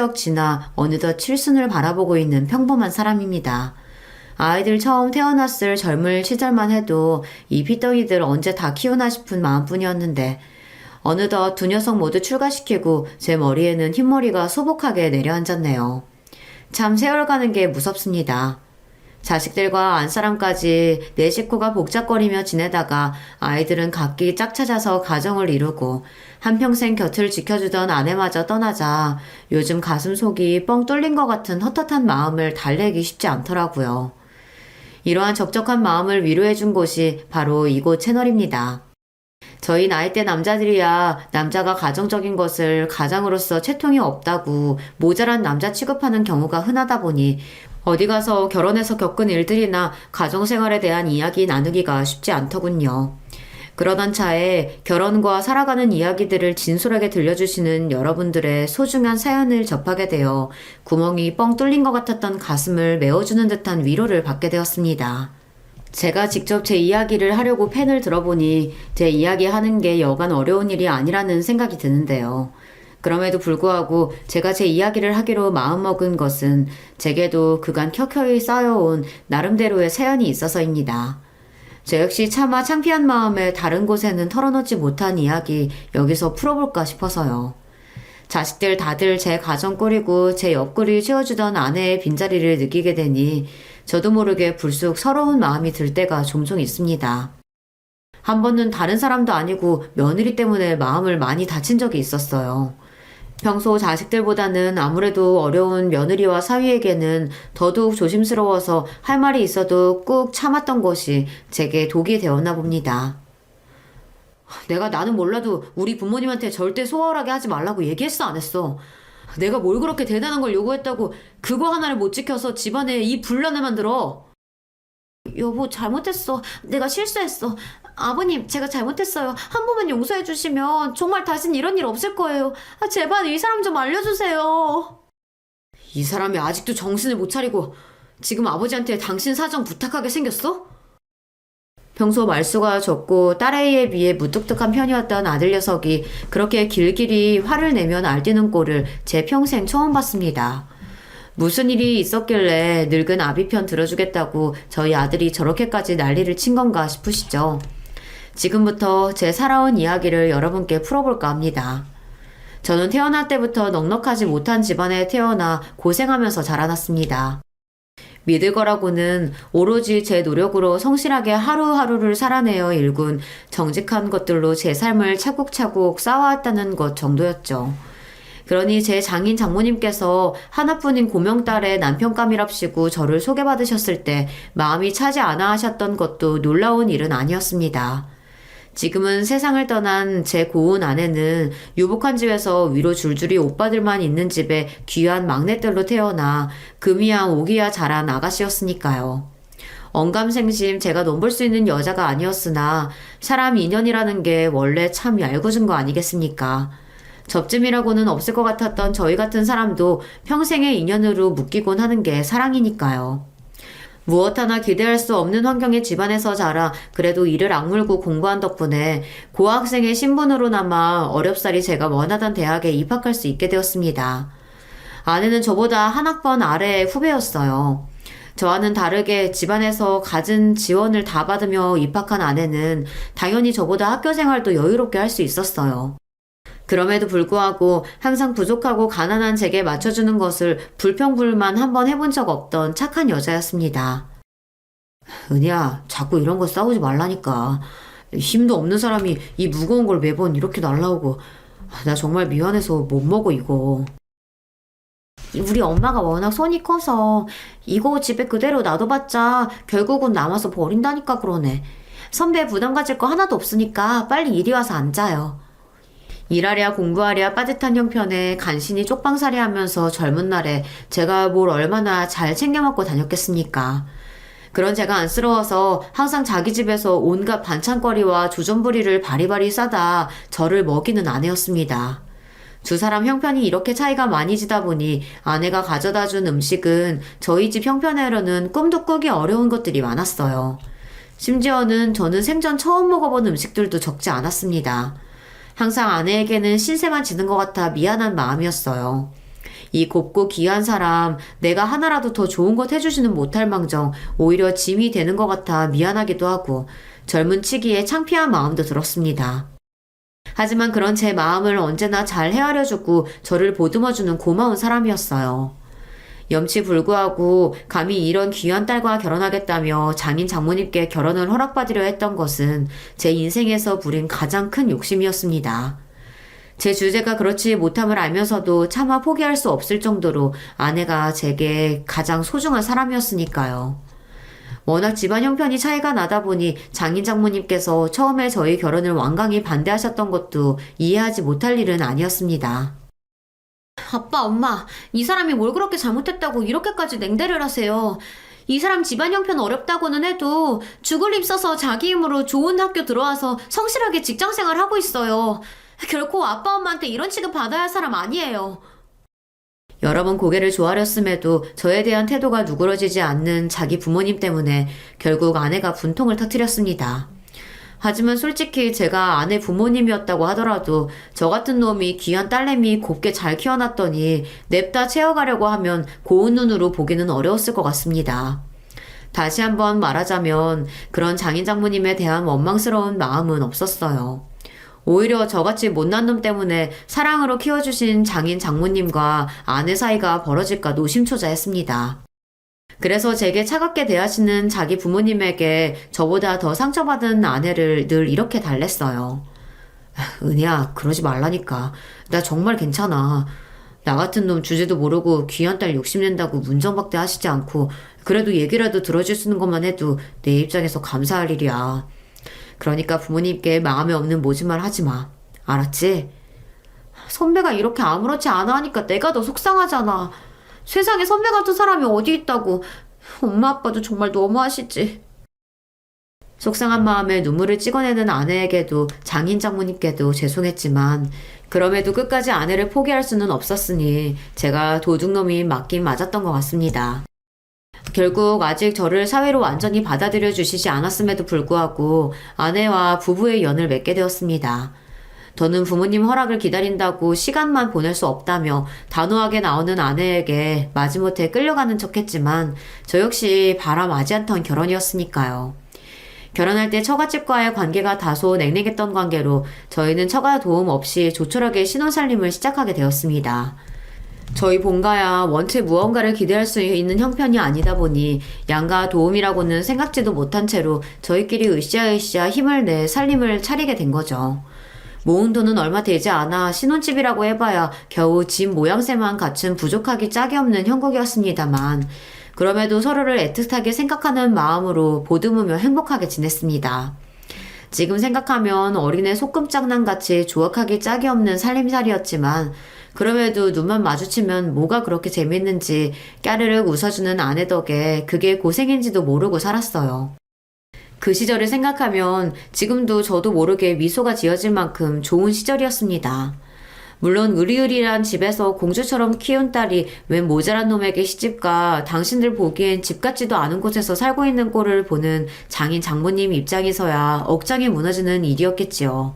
훌쩍 지나 어느덧 칠순을 바라보고 있는 평범한 사람입니다. 아이들 처음 태어났을 젊을 시절만 해도 이 핏덩이들 언제 다 키우나 싶은 마음뿐이었는데 어느덧 두 녀석 모두 출가시키고 제 머리에는 흰머리가 소복하게 내려앉았네요. 참 세월 가는 게 무섭습니다. 자식들과 안사람까지 내 식구가 복잡거리며 지내다가 아이들은 각기 짝 찾아서 가정을 이루고 한평생 곁을 지켜주던 아내마저 떠나자 요즘 가슴속이 뻥 뚫린 것 같은 헛헛한 마음을 달래기 쉽지 않더라고요. 이러한 적적한 마음을 위로해준 곳이 바로 이곳 채널입니다. 저희 나이대 남자들이야 남자가 가정적인 것을 가장으로서 채통이 없다고 모자란 남자 취급하는 경우가 흔하다 보니 어디 가서 결혼해서 겪은 일들이나 가정생활에 대한 이야기 나누기가 쉽지 않더군요. 그러던 차에 결혼과 살아가는 이야기들을 진솔하게 들려주시는 여러분들의 소중한 사연을 접하게 되어 구멍이 뻥 뚫린 것 같았던 가슴을 메워주는 듯한 위로를 받게 되었습니다. 제가 직접 제 이야기를 하려고 펜을 들어보니 제 이야기 하는 게 여간 어려운 일이 아니라는 생각이 드는데요. 그럼에도 불구하고 제가 제 이야기를 하기로 마음먹은 것은 제게도 그간 켜켜이 쌓여온 나름대로의 사연이 있어서입니다. 저 역시 차마 창피한 마음에 다른 곳에는 털어놓지 못한 이야기 여기서 풀어볼까 싶어서요. 자식들 다들 제 가정 꾸리고 제 옆구리 채워주던 아내의 빈자리를 느끼게 되니 저도 모르게 불쑥 서러운 마음이 들 때가 종종 있습니다. 한 번은 다른 사람도 아니고 며느리 때문에 마음을 많이 다친 적이 있었어요. 평소 자식들보다는 아무래도 어려운 며느리와 사위에게는 더더욱 조심스러워서 할 말이 있어도 꾹 참았던 것이 제게 독이 되었나 봅니다. 나는 몰라도 우리 부모님한테 절대 소홀하게 하지 말라고 얘기했어, 안 했어? 내가 뭘 그렇게 대단한 걸 요구했다고 그거 하나를 못 지켜서 집안에 이 분란을 만들어? 여보, 잘못했어. 내가 실수했어. 아버님, 제가 잘못했어요. 한 번만 용서해 주시면 정말 다신 이런 일 없을 거예요. 제발 이 사람 좀 알려주세요. 이 사람이 아직도 정신을 못 차리고 지금 아버지한테 당신 사정 부탁하게 생겼어? 평소 말수가 적고 딸아이에 비해 무뚝뚝한 편이었던 아들 녀석이 그렇게 길길이 화를 내며 날뛰는 꼴을 제 평생 처음 봤습니다. 무슨 일이 있었길래 늙은 아비 편 들어주겠다고 저희 아들이 저렇게까지 난리를 친 건가 싶으시죠? 지금부터 제 살아온 이야기를 여러분께 풀어볼까 합니다. 저는 태어날 때부터 넉넉하지 못한 집안에 태어나 고생하면서 자라났습니다. 믿을 거라고는 오로지 제 노력으로 성실하게 하루하루를 살아내어 일군 정직한 것들로 제 삶을 차곡차곡 쌓아왔다는 것 정도였죠. 그러니 제 장인 장모님께서 하나뿐인 고명딸의 남편감이랍시고 저를 소개받으셨을 때 마음이 차지 않아 하셨던 것도 놀라운 일은 아니었습니다. 지금은 세상을 떠난 제 고운 아내는 유복한 집에서 위로 줄줄이 오빠들만 있는 집에 귀한 막내딸로 태어나 금이야 오기야 자란 아가씨였으니까요. 언감생심 제가 넘볼 수 있는 여자가 아니었으나 사람 인연이라는 게 원래 참 얄궂은 거 아니겠습니까? 접점이라고는 없을 것 같았던 저희 같은 사람도 평생의 인연으로 묶이곤 하는 게 사랑이니까요. 무엇 하나 기대할 수 없는 환경의 집안에서 자라 그래도 이를 악물고 공부한 덕분에 고학생의 신분으로나마 어렵사리 제가 원하던 대학에 입학할 수 있게 되었습니다. 아내는 저보다 한 학번 아래의 후배였어요. 저와는 다르게 집안에서 갖은 지원을 다 받으며 입학한 아내는 당연히 저보다 학교 생활도 여유롭게 할 수 있었어요. 그럼에도 불구하고 항상 부족하고 가난한 제게 맞춰주는 것을 불평불만 한번 해본 적 없던 착한 여자였습니다. 은희야, 자꾸 이런 거 싸우지 말라니까. 힘도 없는 사람이 이 무거운 걸 매번 이렇게 날라오고 나 정말 미안해서 못 먹어 이거. 우리 엄마가 워낙 손이 커서 이거 집에 그대로 놔둬봤자 결국은 남아서 버린다니까 그러네. 선배 부담 가질 거 하나도 없으니까 빨리 이리 와서 앉아요. 일하랴 공부하랴 빠듯한 형편에 간신히 쪽방살이 하면서 젊은 날에 제가 뭘 얼마나 잘 챙겨 먹고 다녔겠습니까? 그런 제가 안쓰러워서 항상 자기 집에서 온갖 반찬거리와 주전부리를 바리바리 싸다 저를 먹이는 아내였습니다. 두 사람 형편이 이렇게 차이가 많이 지다 보니 아내가 가져다 준 음식은 저희 집 형편으로는 꿈도 꾸기 어려운 것들이 많았어요. 심지어는 저는 생전 처음 먹어본 음식들도 적지 않았습니다. 항상 아내에게는 신세만 지는 것 같아 미안한 마음이었어요. 이 곱고 귀한 사람, 내가 하나라도 더 좋은 것 해주지는 못할 망정 오히려 짐이 되는 것 같아 미안하기도 하고 젊은 치기에 창피한 마음도 들었습니다. 하지만 그런 제 마음을 언제나 잘 헤아려주고 저를 보듬어주는 고마운 사람이었어요. 염치불구하고 감히 이런 귀한 딸과 결혼하겠다며 장인 장모님께 결혼을 허락받으려 했던 것은 제 인생에서 부린 가장 큰 욕심이었습니다. 제 주제가 그렇지 못함을 알면서도 차마 포기할 수 없을 정도로 아내가 제게 가장 소중한 사람이었으니까요. 워낙 집안 형편이 차이가 나다 보니 장인 장모님께서 처음에 저희 결혼을 완강히 반대하셨던 것도 이해하지 못할 일은 아니었습니다. 아빠, 엄마, 이 사람이 뭘 그렇게 잘못했다고 이렇게까지 냉대를 하세요. 이 사람 집안 형편 어렵다고는 해도 죽을 힘 써서 자기 힘으로 좋은 학교 들어와서 성실하게 직장생활 하고 있어요. 결코 아빠, 엄마한테 이런 취급 받아야 할 사람 아니에요. 여러 번 고개를 조아렸음에도 저에 대한 태도가 누그러지지 않는 자기 부모님 때문에 결국 아내가 분통을 터뜨렸습니다. 하지만 솔직히 제가 아내 부모님이었다고 하더라도 저 같은 놈이 귀한 딸내미 곱게 잘 키워놨더니 냅다 채워가려고 하면 고운 눈으로 보기는 어려웠을 것 같습니다. 다시 한번 말하자면 그런 장인 장모님에 대한 원망스러운 마음은 없었어요. 오히려 저같이 못난 놈 때문에 사랑으로 키워주신 장인 장모님과 아내 사이가 벌어질까 노심초사했습니다. 그래서 제게 차갑게 대하시는 자기 부모님에게 저보다 더 상처받은 아내를 늘 이렇게 달랬어요. 은희야, 그러지 말라니까. 나 정말 괜찮아. 나 같은 놈 주제도 모르고 귀한 딸 욕심낸다고 문정박대 하시지 않고 그래도 얘기라도 들어주시는 것만 해도 내 입장에서 감사할 일이야. 그러니까 부모님께 마음에 없는 모짓말 하지 마. 알았지? 선배가 이렇게 아무렇지 않아 하니까 내가 더 속상하잖아. 세상에 선배 같은 사람이 어디 있다고. 엄마 아빠도 정말 너무하시지. 속상한 마음에 눈물을 찍어내는 아내에게도 장인 장모님께도 죄송했지만 그럼에도 끝까지 아내를 포기할 수는 없었으니 제가 도둑놈이 맞긴 맞았던 것 같습니다. 결국 아직 저를 사회로 완전히 받아들여 주시지 않았음에도 불구하고 아내와 부부의 연을 맺게 되었습니다. 더는 부모님 허락을 기다린다고 시간만 보낼 수 없다며 단호하게 나오는 아내에게 마지못해 끌려가는 척했지만 저 역시 바람하지 않던 결혼이었으니까요. 결혼할 때 처갓집과의 관계가 다소 냉랭했던 관계로 저희는 처가 도움 없이 조촐하게 신혼살림을 시작하게 되었습니다. 저희 본가야 원체 무언가를 기대할 수 있는 형편이 아니다 보니 양가 도움이라고는 생각지도 못한 채로 저희끼리 으쌰으쌰 힘을 내 살림을 차리게 된 거죠. 모은 돈은 얼마 되지 않아 신혼집이라고 해봐야 겨우 집 모양새만 갖춘 부족하기 짝이 없는 형국이었습니다만 그럼에도 서로를 애틋하게 생각하는 마음으로 보듬으며 행복하게 지냈습니다. 지금 생각하면 어린애 소꿉장난같이 조악하기 짝이 없는 살림살이였지만 그럼에도 눈만 마주치면 뭐가 그렇게 재밌는지 까르륵 웃어주는 아내 덕에 그게 고생인지도 모르고 살았어요. 그 시절을 생각하면 지금도 저도 모르게 미소가 지어질 만큼 좋은 시절이었습니다. 물론 으리으리한 집에서 공주처럼 키운 딸이 웬 모자란 놈에게 시집가 당신들 보기엔 집 같지도 않은 곳에서 살고 있는 꼴을 보는 장인 장모님 입장에서야 억장이 무너지는 일이었겠지요.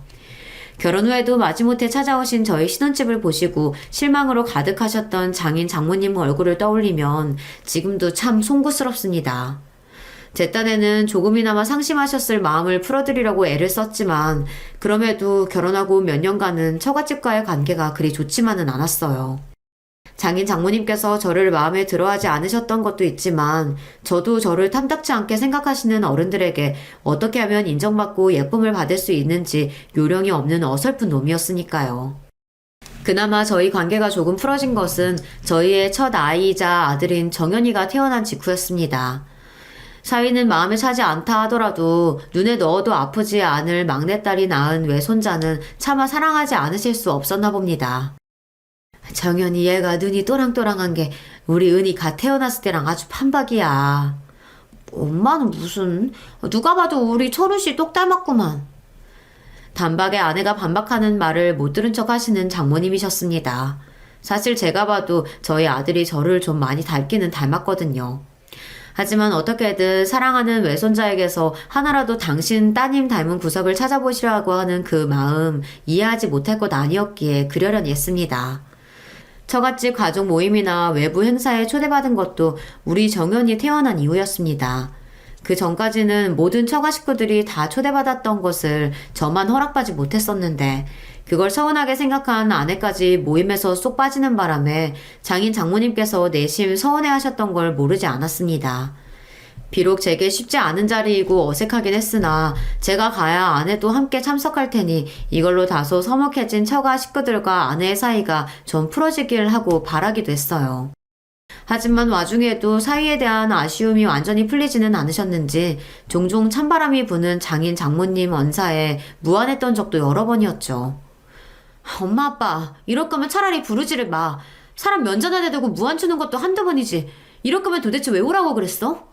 결혼 후에도 마지못해 찾아오신 저희 신혼집을 보시고 실망으로 가득하셨던 장인 장모님 얼굴을 떠올리면 지금도 참 송구스럽습니다. 제 딴에는 조금이나마 상심하셨을 마음을 풀어드리려고 애를 썼지만 그럼에도 결혼하고 몇 년간은 처갓집과의 관계가 그리 좋지만은 않았어요. 장인 장모님께서 저를 마음에 들어하지 않으셨던 것도 있지만 저도 저를 탐탁치 않게 생각하시는 어른들에게 어떻게 하면 인정받고 예쁨을 받을 수 있는지 요령이 없는 어설픈 놈이었으니까요. 그나마 저희 관계가 조금 풀어진 것은 저희의 첫 아이이자 아들인 정연이가 태어난 직후였습니다. 사위는 마음에 차지 않다 하더라도 눈에 넣어도 아프지 않을 막내딸이 낳은 외손자는 차마 사랑하지 않으실 수 없었나 봅니다. 정연이 얘가 눈이 또랑또랑한 게 우리 은이 갓 태어났을 때랑 아주 판박이야. 엄마는 무슨 누가 봐도 우리 철우씨 똑 닮았구만. 단박에 아내가 반박하는 말을 못 들은 척 하시는 장모님이셨습니다. 사실 제가 봐도 저희 아들이 저를 좀 많이 닮기는 닮았거든요. 하지만 어떻게든 사랑하는 외손자에게서 하나라도 당신 따님 닮은 구석을 찾아보시라고 하는 그 마음 이해하지 못할 것 아니었기에 그러려니 했습니다. 처갓집 가족 모임이나 외부 행사에 초대받은 것도 우리 정연이 태어난 이후였습니다. 그 전까지는 모든 처가 식구들이 다 초대받았던 것을 저만 허락받지 못했었는데 그걸 서운하게 생각한 아내까지 모임에서 쏙 빠지는 바람에 장인 장모님께서 내심 서운해하셨던 걸 모르지 않았습니다. 비록 제게 쉽지 않은 자리이고 어색하긴 했으나 제가 가야 아내도 함께 참석할 테니 이걸로 다소 서먹해진 처가 식구들과 아내의 사이가 좀 풀어지길 하고 바라기도 했어요. 하지만 와중에도 사이에 대한 아쉬움이 완전히 풀리지는 않으셨는지 종종 찬바람이 부는 장인 장모님 언사에 무안했던 적도 여러 번이었죠. 엄마 아빠 이럴 거면 차라리 부르지를 마. 사람 면전에 대고 무안 주는 것도 한두 번이지. 이럴 거면 도대체 왜 오라고 그랬어?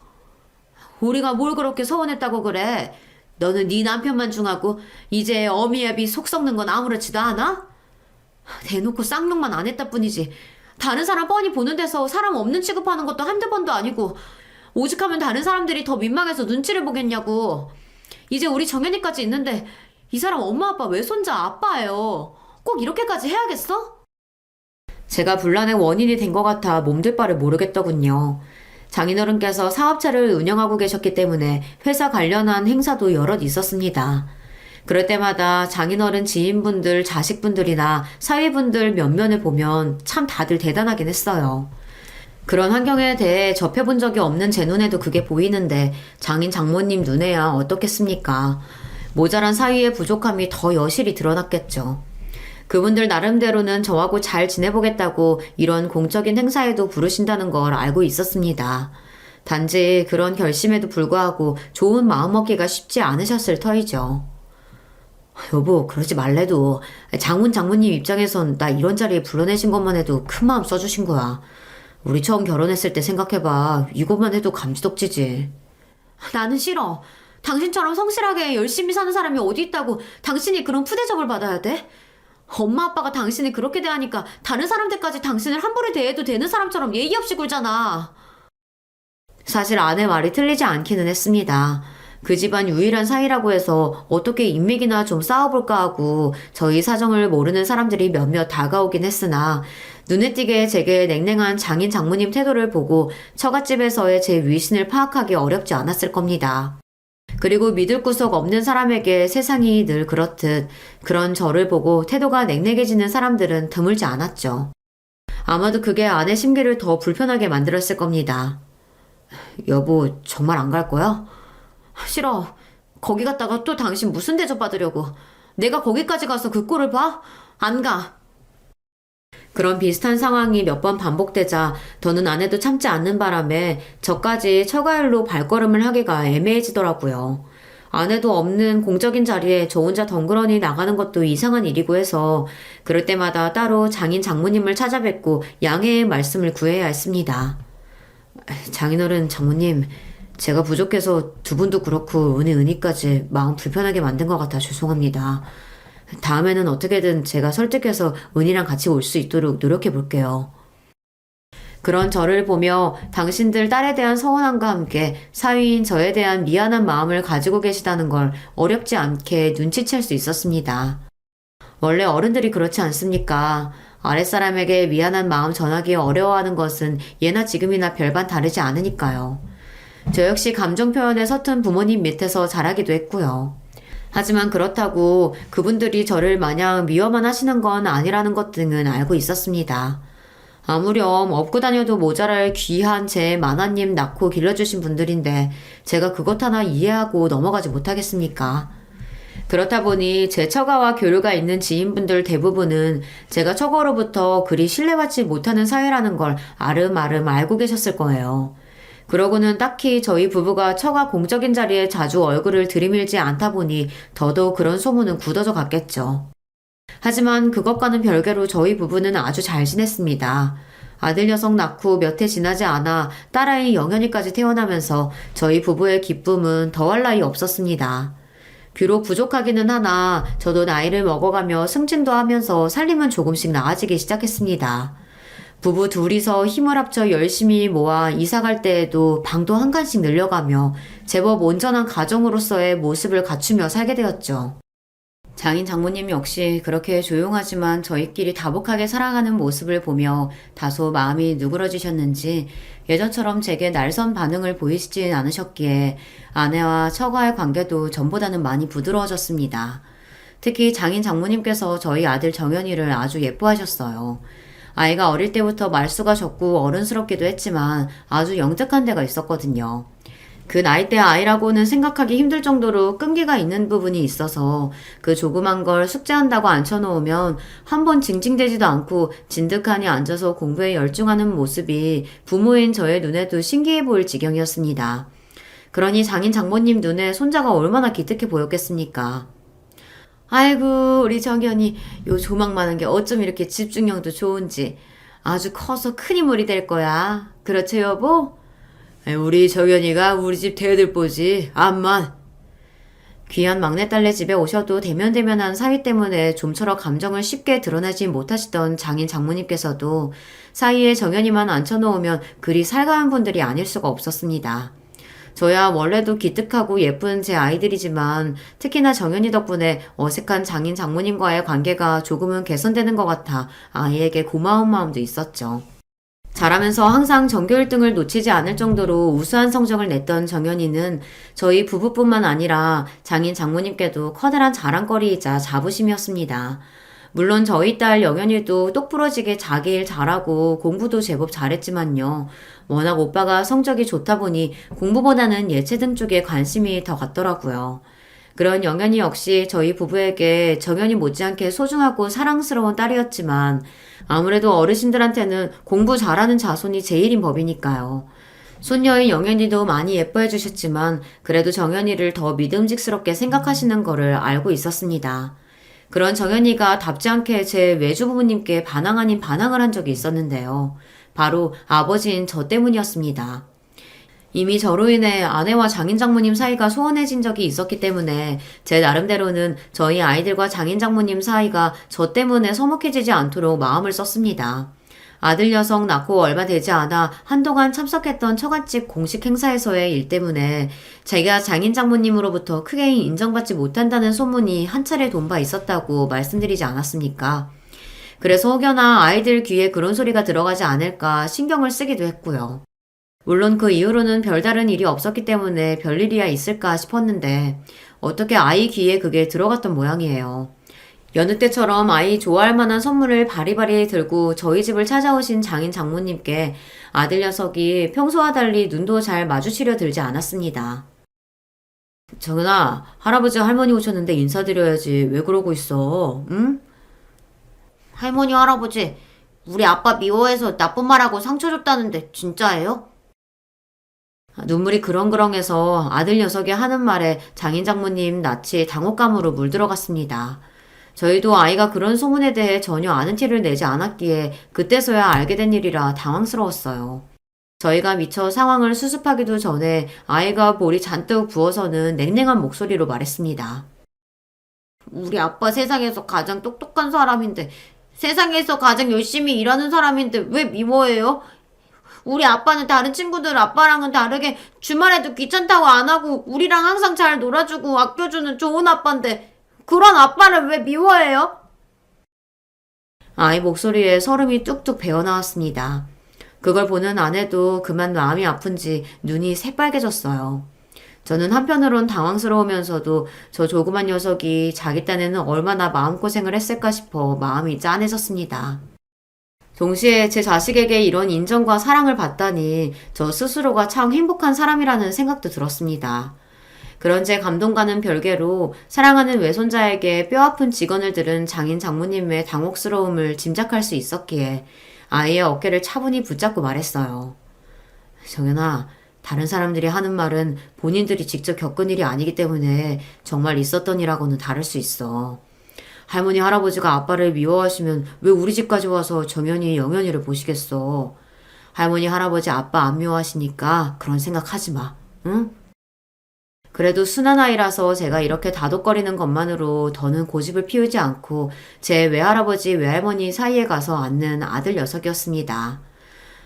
우리가 뭘 그렇게 서운했다고 그래? 너는 네 남편만 중하고 이제 어미애비 속 썩는 건 아무렇지도 않아? 대놓고 쌍욕만 안 했다 뿐이지. 다른 사람 뻔히 보는 데서 사람 없는 취급하는 것도 한두 번도 아니고 오죽하면 다른 사람들이 더 민망해서 눈치를 보겠냐고. 이제 우리 정연이까지 있는데 이 사람 엄마 아빠 외손자 아빠예요. 꼭 이렇게까지 해야겠어? 제가 분란의 원인이 된 것 같아 몸둘 바를 모르겠더군요. 장인어른께서 사업체를 운영하고 계셨기 때문에 회사 관련한 행사도 여럿 있었습니다. 그럴 때마다 장인어른 지인분들, 자식분들이나 사위분들 면면을 보면 참 다들 대단하긴 했어요. 그런 환경에 대해 접해본 적이 없는 제 눈에도 그게 보이는데 장인 장모님 눈에야 어떻겠습니까? 모자란 사위의 부족함이 더 여실히 드러났겠죠. 그분들 나름대로는 저하고 잘 지내보겠다고 이런 공적인 행사에도 부르신다는 걸 알고 있었습니다. 단지 그런 결심에도 불구하고 좋은 마음먹기가 쉽지 않으셨을 터이죠. 여보, 그러지 말래도 장모님 입장에선 나 이런 자리에 불러내신 것만 해도 큰 마음 써주신 거야. 우리 처음 결혼했을 때 생각해봐. 이것만 해도 감지덕지지. 나는 싫어. 당신처럼 성실하게 열심히 사는 사람이 어디 있다고 당신이 그런 푸대접을 받아야 돼? 엄마 아빠가 당신을 그렇게 대하니까 다른 사람들까지 당신을 함부로 대해도 되는 사람처럼 예의 없이 굴잖아. 사실 아내 말이 틀리지 않기는 했습니다. 그 집안 유일한 사이라고 해서 어떻게 인맥이나 좀 쌓아볼까 하고 저희 사정을 모르는 사람들이 몇몇 다가오긴 했으나 눈에 띄게 제게 냉랭한 장인 장모님 태도를 보고 처갓집에서의 제 위신을 파악하기 어렵지 않았을 겁니다. 그리고 믿을 구석 없는 사람에게 세상이 늘 그렇듯 그런 저를 보고 태도가 냉랭해지는 사람들은 드물지 않았죠. 아마도 그게 아내 심기를 더 불편하게 만들었을 겁니다. 여보, 정말 안 갈 거야? 싫어. 거기 갔다가 또 당신 무슨 대접 받으려고. 내가 거기까지 가서 그 꼴을 봐? 안 가. 그런 비슷한 상황이 몇 번 반복되자 더는 아내도 참지 않는 바람에 저까지 처가일로 발걸음을 하기가 애매해지더라고요. 아내도 없는 공적인 자리에 저 혼자 덩그러니 나가는 것도 이상한 일이고 해서 그럴 때마다 따로 장인 장모님을 찾아뵙고 양해의 말씀을 구해야 했습니다. 장인어른 장모님, 제가 부족해서 두 분도 그렇고 은희까지 마음 불편하게 만든 것 같아 죄송합니다. 다음에는 어떻게든 제가 설득해서 은희랑 같이 올 수 있도록 노력해 볼게요. 그런 저를 보며 당신들 딸에 대한 서운함과 함께 사위인 저에 대한 미안한 마음을 가지고 계시다는 걸 어렵지 않게 눈치챌 수 있었습니다. 원래 어른들이 그렇지 않습니까? 아랫사람에게 미안한 마음 전하기 어려워하는 것은 예나 지금이나 별반 다르지 않으니까요. 저 역시 감정 표현에 서툰 부모님 밑에서 자라기도 했고요. 하지만 그렇다고 그분들이 저를 마냥 미워만 하시는 건 아니라는 것 등은 알고 있었습니다. 아무렴 업고 다녀도 모자랄 귀한 제 마나님 낳고 길러주신 분들인데 제가 그것 하나 이해하고 넘어가지 못하겠습니까? 그렇다 보니 제 처가와 교류가 있는 지인분들 대부분은 제가 처가로부터 그리 신뢰받지 못하는 사이라는 걸 아름아름 알고 계셨을 거예요. 그러고는 딱히 저희 부부가 처가 공적인 자리에 자주 얼굴을 들이밀지 않다 보니 더더욱 그런 소문은 굳어져 갔겠죠. 하지만 그것과는 별개로 저희 부부는 아주 잘 지냈습니다. 아들 녀석 낳고 몇 해 지나지 않아 딸아이 영현이까지 태어나면서 저희 부부의 기쁨은 더할 나위 없었습니다. 비록 부족하기는 하나 저도 나이를 먹어가며 승진도 하면서 살림은 조금씩 나아지기 시작했습니다. 부부 둘이서 힘을 합쳐 열심히 모아 이사갈 때에도 방도 한 칸씩 늘려가며 제법 온전한 가정으로서의 모습을 갖추며 살게 되었죠. 장인 장모님 역시 그렇게 조용하지만 저희끼리 다복하게 살아가는 모습을 보며 다소 마음이 누그러지셨는지 예전처럼 제게 날선 반응을 보이시진 않으셨기에 아내와 처가의 관계도 전보다는 많이 부드러워졌습니다. 특히 장인 장모님께서 저희 아들 정연이를 아주 예뻐하셨어요. 아이가 어릴 때부터 말수가 적고 어른스럽기도 했지만 아주 영특한 데가 있었거든요. 그 나이대 아이라고는 생각하기 힘들 정도로 끈기가 있는 부분이 있어서 그 조그만 걸 숙제한다고 앉혀놓으면 한 번 징징대지도 않고 진득하니 앉아서 공부에 열중하는 모습이 부모인 저의 눈에도 신기해 보일 지경이었습니다. 그러니 장인 장모님 눈에 손자가 얼마나 기특해 보였겠습니까? 아이고 우리 정연이 요 조망 많은 게 어쩜 이렇게 집중력도 좋은지 아주 커서 큰 인물이 될 거야. 그렇죠 여보? 우리 정연이가 우리 집 대들보지 암만. 귀한 막내딸네 집에 오셔도 대면대면한 사위 때문에 좀처럼 감정을 쉽게 드러내지 못하시던 장인 장모님께서도 사이에 정연이만 앉혀놓으면 그리 살가운 분들이 아닐 수가 없었습니다. 저야 원래도 기특하고 예쁜 제 아이들이지만 특히나 정연이 덕분에 어색한 장인 장모님과의 관계가 조금은 개선되는 것 같아 아이에게 고마운 마음도 있었죠. 자라면서 항상 전교 1등을 놓치지 않을 정도로 우수한 성적을 냈던 정연이는 저희 부부뿐만 아니라 장인 장모님께도 커다란 자랑거리이자 자부심이었습니다. 물론 저희 딸 영연이도 똑부러지게 자기 일 잘하고 공부도 제법 잘했지만요. 워낙 오빠가 성적이 좋다 보니 공부보다는 예체능 쪽에 관심이 더 갔더라고요. 그런 영연이 역시 저희 부부에게 정연이 못지않게 소중하고 사랑스러운 딸이었지만 아무래도 어르신들한테는 공부 잘하는 자손이 제일인 법이니까요. 손녀인 영연이도 많이 예뻐해 주셨지만 그래도 정연이를 더 믿음직스럽게 생각하시는 거를 알고 있었습니다. 그런 정연이가 답지 않게 제 외주부모님께 반항 아닌 반항을 한 적이 있었는데요. 바로 아버지인 저 때문이었습니다. 이미 저로 인해 아내와 장인장모님 사이가 소원해진 적이 있었기 때문에 제 나름대로는 저희 아이들과 장인장모님 사이가 저 때문에 서먹해지지 않도록 마음을 썼습니다. 아들 녀석 낳고 얼마 되지 않아 한동안 참석했던 처갓집 공식 행사에서의 일 때문에 제가 장인장모님으로부터 크게 인정받지 못한다는 소문이 한 차례 돈 바 있었다고 말씀드리지 않았습니까? 그래서 혹여나 아이들 귀에 그런 소리가 들어가지 않을까 신경을 쓰기도 했고요. 물론 그 이후로는 별다른 일이 없었기 때문에 별일이야 있을까 싶었는데 어떻게 아이 귀에 그게 들어갔던 모양이에요. 여느 때처럼 아이 좋아할 만한 선물을 바리바리 들고 저희 집을 찾아오신 장인 장모님께 아들 녀석이 평소와 달리 눈도 잘 마주치려 들지 않았습니다. 정은아, 할아버지 할머니 오셨는데 인사드려야지. 왜 그러고 있어? 응? 할머니, 할아버지, 우리 아빠 미워해서 나쁜 말하고 상처 줬다는데 진짜예요? 눈물이 그렁그렁해서 아들 녀석이 하는 말에 장인 장모님 낯이 당혹감으로 물들어갔습니다. 저희도 아이가 그런 소문에 대해 전혀 아는 티를 내지 않았기에 그때서야 알게 된 일이라 당황스러웠어요. 저희가 미처 상황을 수습하기도 전에 아이가 볼이 잔뜩 부어서는 냉랭한 목소리로 말했습니다. 우리 아빠 세상에서 가장 똑똑한 사람인데, 세상에서 가장 열심히 일하는 사람인데 왜 미워해요? 우리 아빠는 다른 친구들 아빠랑은 다르게 주말에도 귀찮다고 안 하고 우리랑 항상 잘 놀아주고 아껴주는 좋은 아빠인데 그런 아빠를 왜 미워해요? 아이 목소리에 설움이 뚝뚝 배어나왔습니다. 그걸 보는 아내도 그만 마음이 아픈지 눈이 새빨개졌어요. 저는 한편으론 당황스러우면서도 저 조그만 녀석이 자기 딴에는 얼마나 마음고생을 했을까 싶어 마음이 짠해졌습니다. 동시에 제 자식에게 이런 인정과 사랑을 받다니 저 스스로가 참 행복한 사람이라는 생각도 들었습니다. 그런 제 감동과는 별개로 사랑하는 외손자에게 뼈아픈 직언을 들은 장인 장모님의 당혹스러움을 짐작할 수 있었기에 아이의 어깨를 차분히 붙잡고 말했어요. 정연아, 다른 사람들이 하는 말은 본인들이 직접 겪은 일이 아니기 때문에 정말 있었던 일하고는 다를 수 있어. 할머니 할아버지가 아빠를 미워하시면 왜 우리 집까지 와서 정연이 영연이를 보시겠어. 할머니 할아버지 아빠 안 미워하시니까 그런 생각하지 마. 응? 그래도 순한 아이라서 제가 이렇게 다독거리는 것만으로 더는 고집을 피우지 않고 제 외할아버지 외할머니 사이에 가서 앉는 아들 녀석이었습니다.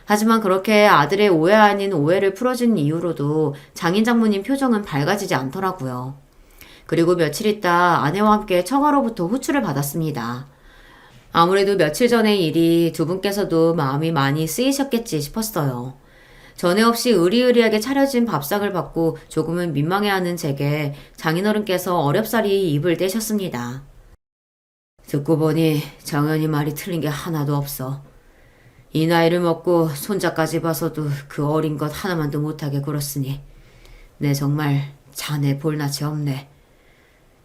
하지만 그렇게 아들의 오해 아닌 오해를 풀어준 이후로도 장인 장모님 표정은 밝아지지 않더라고요. 그리고 며칠 있다 아내와 함께 처가로부터 호출을 받았습니다. 아무래도 며칠 전의 일이 두 분께서도 마음이 많이 쓰이셨겠지 싶었어요. 전에 없이 의리의리하게 차려진 밥상을 받고 조금은 민망해하는 제게 장인어른께서 어렵사리 입을 떼셨습니다. 듣고 보니 정연이 말이 틀린 게 하나도 없어. 이 나이를 먹고 손자까지 봐서도 그 어린 것 하나만도 못하게 굴었으니 내 정말 자네 볼낯이 없네.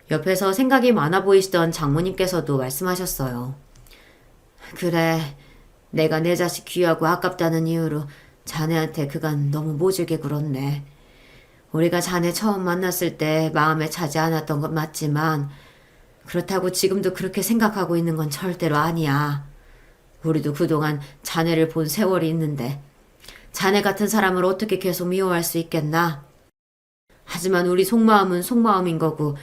옆에서 생각이 많아 보이시던 장모님께서도 말씀하셨어요. 그래, 내가 내 자식 귀하고 아깝다는 이유로 자네한테 그간 너무 모질게 굴었네. 우리가 자네 처음 만났을 때 마음에 차지 않았던 건 맞지만 그렇다고 지금도 그렇게 생각하고 있는 건 절대로 아니야. 우리도 그동안 자네를 본 세월이 있는데 자네 같은 사람을 어떻게 계속 미워할 수 있겠나? 하지만 우리 속마음은 속마음인 거고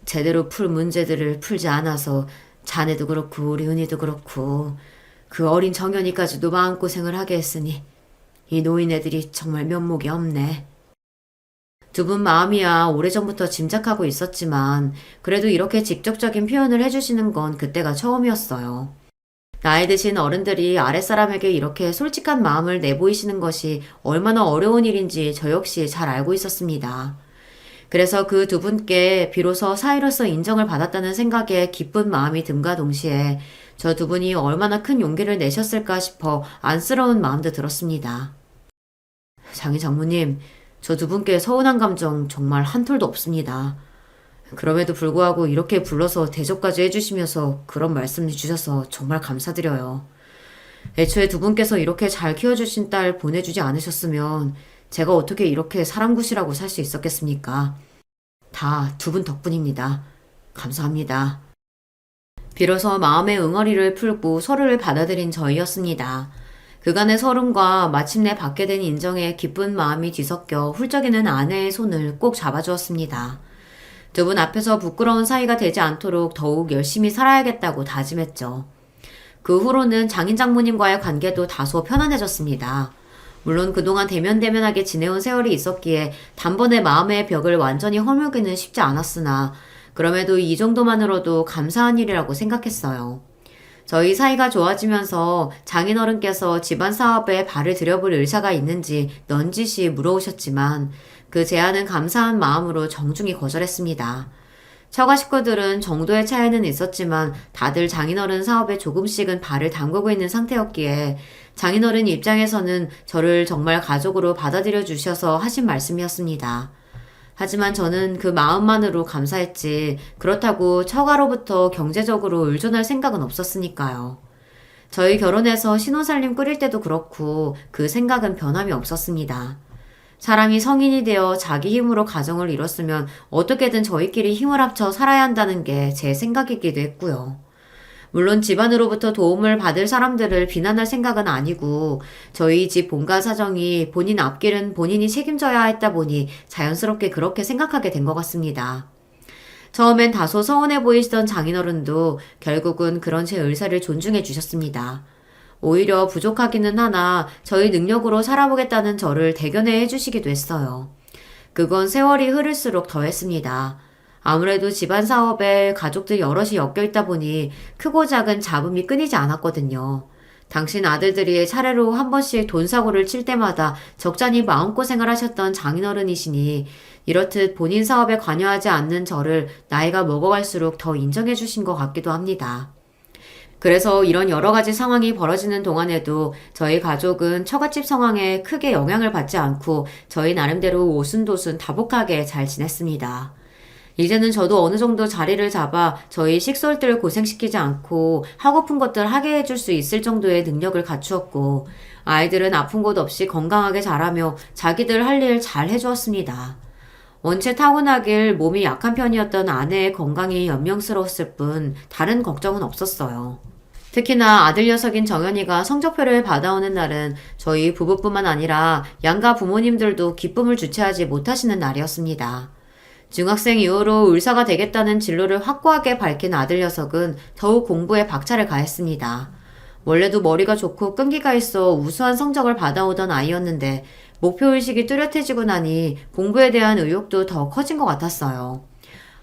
제대로 풀 문제들을 풀지 않아서 자네도 그렇고 우리 은희도 그렇고 그 어린 정연이까지도 마음고생을 하게 했으니 이 노인네들이 정말 면목이 없네. 두 분 마음이야 오래전부터 짐작하고 있었지만 그래도 이렇게 직접적인 표현을 해주시는 건 그때가 처음이었어요. 나이 드신 어른들이 아랫사람에게 이렇게 솔직한 마음을 내보이시는 것이 얼마나 어려운 일인지 저 역시 잘 알고 있었습니다. 그래서 그 두 분께 비로소 사이로서 인정을 받았다는 생각에 기쁜 마음이 듦과 동시에 저 두 분이 얼마나 큰 용기를 내셨을까 싶어 안쓰러운 마음도 들었습니다. 장희 장모님, 저 두 분께 서운한 감정 정말 한 톨도 없습니다. 그럼에도 불구하고 이렇게 불러서 대접까지 해주시면서 그런 말씀 해주셔서 정말 감사드려요. 애초에 두 분께서 이렇게 잘 키워주신 딸 보내주지 않으셨으면 제가 어떻게 이렇게 사람굿이라고 살 수 있었겠습니까? 다 두 분 덕분입니다. 감사합니다. 비로소 마음의 응어리를 풀고 서로를 받아들인 저희였습니다. 그간의 서름과 마침내 받게 된 인정에 기쁜 마음이 뒤섞여 훌쩍이는 아내의 손을 꼭 잡아주었습니다. 두 분 앞에서 부끄러운 사이가 되지 않도록 더욱 열심히 살아야겠다고 다짐했죠. 그 후로는 장인 장모님과의 관계도 다소 편안해졌습니다. 물론 그동안 대면대면하게 지내온 세월이 있었기에 단번에 마음의 벽을 완전히 허물기는 쉽지 않았으나 그럼에도 이 정도만으로도 감사한 일이라고 생각했어요. 저희 사이가 좋아지면서 장인어른께서 집안 사업에 발을 들여볼 의사가 있는지 넌지시 물어오셨지만 그 제안은 감사한 마음으로 정중히 거절했습니다. 처가 식구들은 정도의 차이는 있었지만 다들 장인어른 사업에 조금씩은 발을 담그고 있는 상태였기에 장인어른 입장에서는 저를 정말 가족으로 받아들여 주셔서 하신 말씀이었습니다. 하지만 저는 그 마음만으로 감사했지 그렇다고 처가로부터 경제적으로 의존할 생각은 없었으니까요. 저희 결혼해서 신혼살림 꾸릴 때도 그렇고 그 생각은 변함이 없었습니다. 사람이 성인이 되어 자기 힘으로 가정을 이뤘으면 어떻게든 저희끼리 힘을 합쳐 살아야 한다는 게 제 생각이기도 했고요. 물론 집안으로부터 도움을 받을 사람들을 비난할 생각은 아니고 저희 집 본가 사정이 본인 앞길은 본인이 책임져야 했다 보니 자연스럽게 그렇게 생각하게 된 것 같습니다. 처음엔 다소 서운해 보이시던 장인어른도 결국은 그런 제 의사를 존중해 주셨습니다. 오히려 부족하기는 하나 저희 능력으로 살아보겠다는 저를 대견해 해주시기도 했어요. 그건 세월이 흐를수록 더했습니다. 아무래도 집안 사업에 가족들 여럿이 엮여있다 보니 크고 작은 잡음이 끊이지 않았거든요. 당신 아들들이 차례로 한 번씩 돈 사고를 칠 때마다 적잖이 마음고생을 하셨던 장인어른이시니 이렇듯 본인 사업에 관여하지 않는 저를 나이가 먹어갈수록 더 인정해 주신 것 같기도 합니다. 그래서 이런 여러 가지 상황이 벌어지는 동안에도 저희 가족은 처갓집 상황에 크게 영향을 받지 않고 저희 나름대로 오순도순 다복하게 잘 지냈습니다. 이제는 저도 어느 정도 자리를 잡아 저희 식솔들 고생시키지 않고 하고픈 것들 하게 해줄 수 있을 정도의 능력을 갖추었고 아이들은 아픈 곳 없이 건강하게 자라며 자기들 할 일 잘 해주었습니다. 원체 타고나길 몸이 약한 편이었던 아내의 건강이 연명스러웠을 뿐 다른 걱정은 없었어요. 특히나 아들 녀석인 정연이가 성적표를 받아오는 날은 저희 부부뿐만 아니라 양가 부모님들도 기쁨을 주체하지 못하시는 날이었습니다. 중학생 이후로 의사가 되겠다는 진로를 확고하게 밝힌 아들 녀석은 더욱 공부에 박차를 가했습니다. 원래도 머리가 좋고 끈기가 있어 우수한 성적을 받아오던 아이였는데 목표의식이 뚜렷해지고 나니 공부에 대한 의욕도 더 커진 것 같았어요.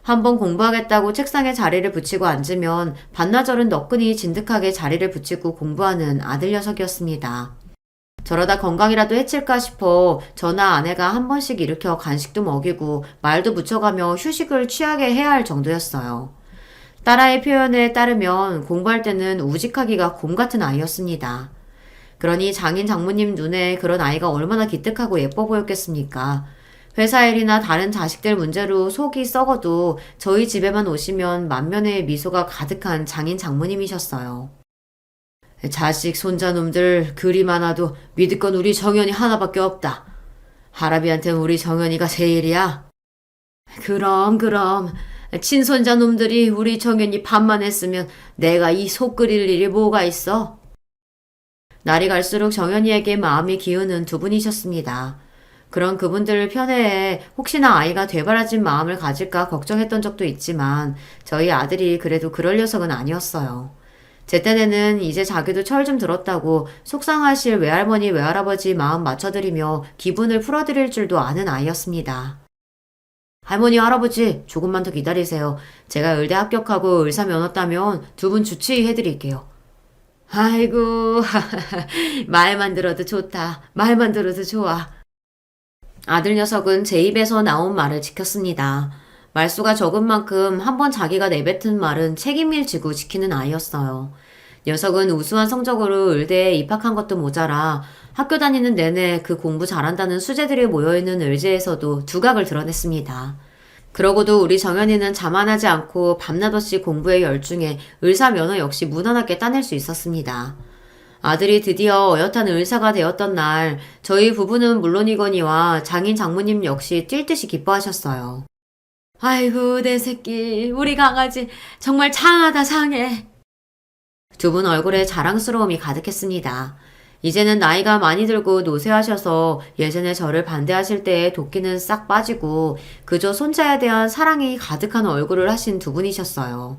한번 공부하겠다고 책상에 자리를 붙이고 앉으면 반나절은 너끈히 진득하게 자리를 붙이고 공부하는 아들 녀석이었습니다. 저러다 건강이라도 해칠까 싶어 저나 아내가 한 번씩 일으켜 간식도 먹이고 말도 붙여가며 휴식을 취하게 해야 할 정도였어요. 딸아이 표현에 따르면 공부할 때는 우직하기가 곰 같은 아이였습니다. 그러니 장인 장모님 눈에 그런 아이가 얼마나 기특하고 예뻐 보였겠습니까? 회사 일이나 다른 자식들 문제로 속이 썩어도 저희 집에만 오시면 만면의 미소가 가득한 장인 장모님이셨어요. 자식 손자놈들 그리 많아도 믿을 건 우리 정연이 하나밖에 없다. 할아비한테는 우리 정연이가 제일이야. 그럼 친손자놈들이 우리 정연이 밥만 했으면 내가 이 속 끓일 일이 뭐가 있어? 날이 갈수록 정연이에게 마음이 기우는 두 분이셨습니다. 그런 그분들 편애에 혹시나 아이가 되바라진 마음을 가질까 걱정했던 적도 있지만 저희 아들이 그래도 그럴 녀석은 아니었어요. 제 딴에는 이제 자기도 철 좀 들었다고 속상하실 외할머니 외할아버지 마음 맞춰드리며 기분을 풀어드릴 줄도 아는 아이였습니다. 할머니 할아버지 조금만 더 기다리세요. 제가 의대 합격하고 의사 면허 따면 두 분 주치의해드릴게요. 아이고 말만 들어도 좋다. 말만 들어도 좋아. 아들 녀석은 제 입에서 나온 말을 지켰습니다. 말수가 적은 만큼 한번 자기가 내뱉은 말은 책임을 지고 지키는 아이였어요. 녀석은 우수한 성적으로 의대에 입학한 것도 모자라 학교 다니는 내내 그 공부 잘한다는 수재들이 모여있는 의제에서도 두각을 드러냈습니다. 그러고도 우리 정연이는 자만하지 않고 밤낮 없이 공부에 열중해 의사 면허 역시 무난하게 따낼 수 있었습니다. 아들이 드디어 어엿한 의사가 되었던 날 저희 부부는 물론이거니와 장인 장모님 역시 뛸 듯이 기뻐하셨어요. 아이고 내 새끼 우리 강아지 정말 장하다 장해. 두 분 얼굴에 자랑스러움이 가득했습니다. 이제는 나이가 많이 들고 노쇠하셔서 예전에 저를 반대하실 때의 도끼는 싹 빠지고 그저 손자에 대한 사랑이 가득한 얼굴을 하신 두 분이셨어요.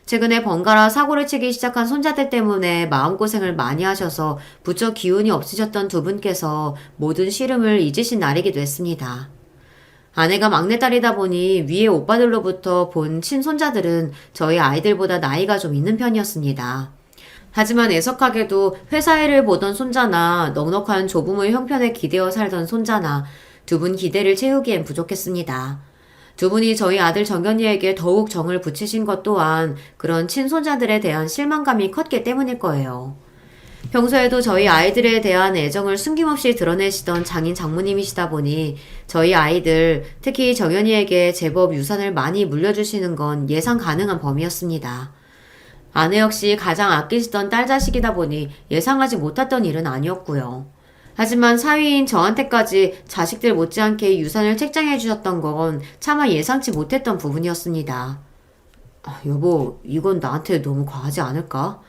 최근에 번갈아 사고를 치기 시작한 손자들 때문에 마음고생을 많이 하셔서 부쩍 기운이 없으셨던 두 분께서 모든 시름을 잊으신 날이기도 했습니다. 아내가 막내딸이다 보니 위에 오빠들로부터 본 친손자들은 저희 아이들보다 나이가 좀 있는 편이었습니다. 하지만 애석하게도 회사 일을 보던 손자나 넉넉한 조부모의 형편에 기대어 살던 손자나 두 분 기대를 채우기엔 부족했습니다. 두 분이 저희 아들 정연이에게 더욱 정을 붙이신 것 또한 그런 친손자들에 대한 실망감이 컸기 때문일 거예요. 평소에도 저희 아이들에 대한 애정을 숨김없이 드러내시던 장인 장모님이시다 보니 저희 아이들, 특히 정연이에게 제법 유산을 많이 물려주시는 건 예상 가능한 범위였습니다. 아내 역시 가장 아끼시던 딸 자식이다 보니 예상하지 못했던 일은 아니었고요. 하지만 사위인 저한테까지 자식들 못지않게 유산을 책정해 주셨던 건 차마 예상치 못했던 부분이었습니다. 여보, 이건 나한테 너무 과하지 않을까?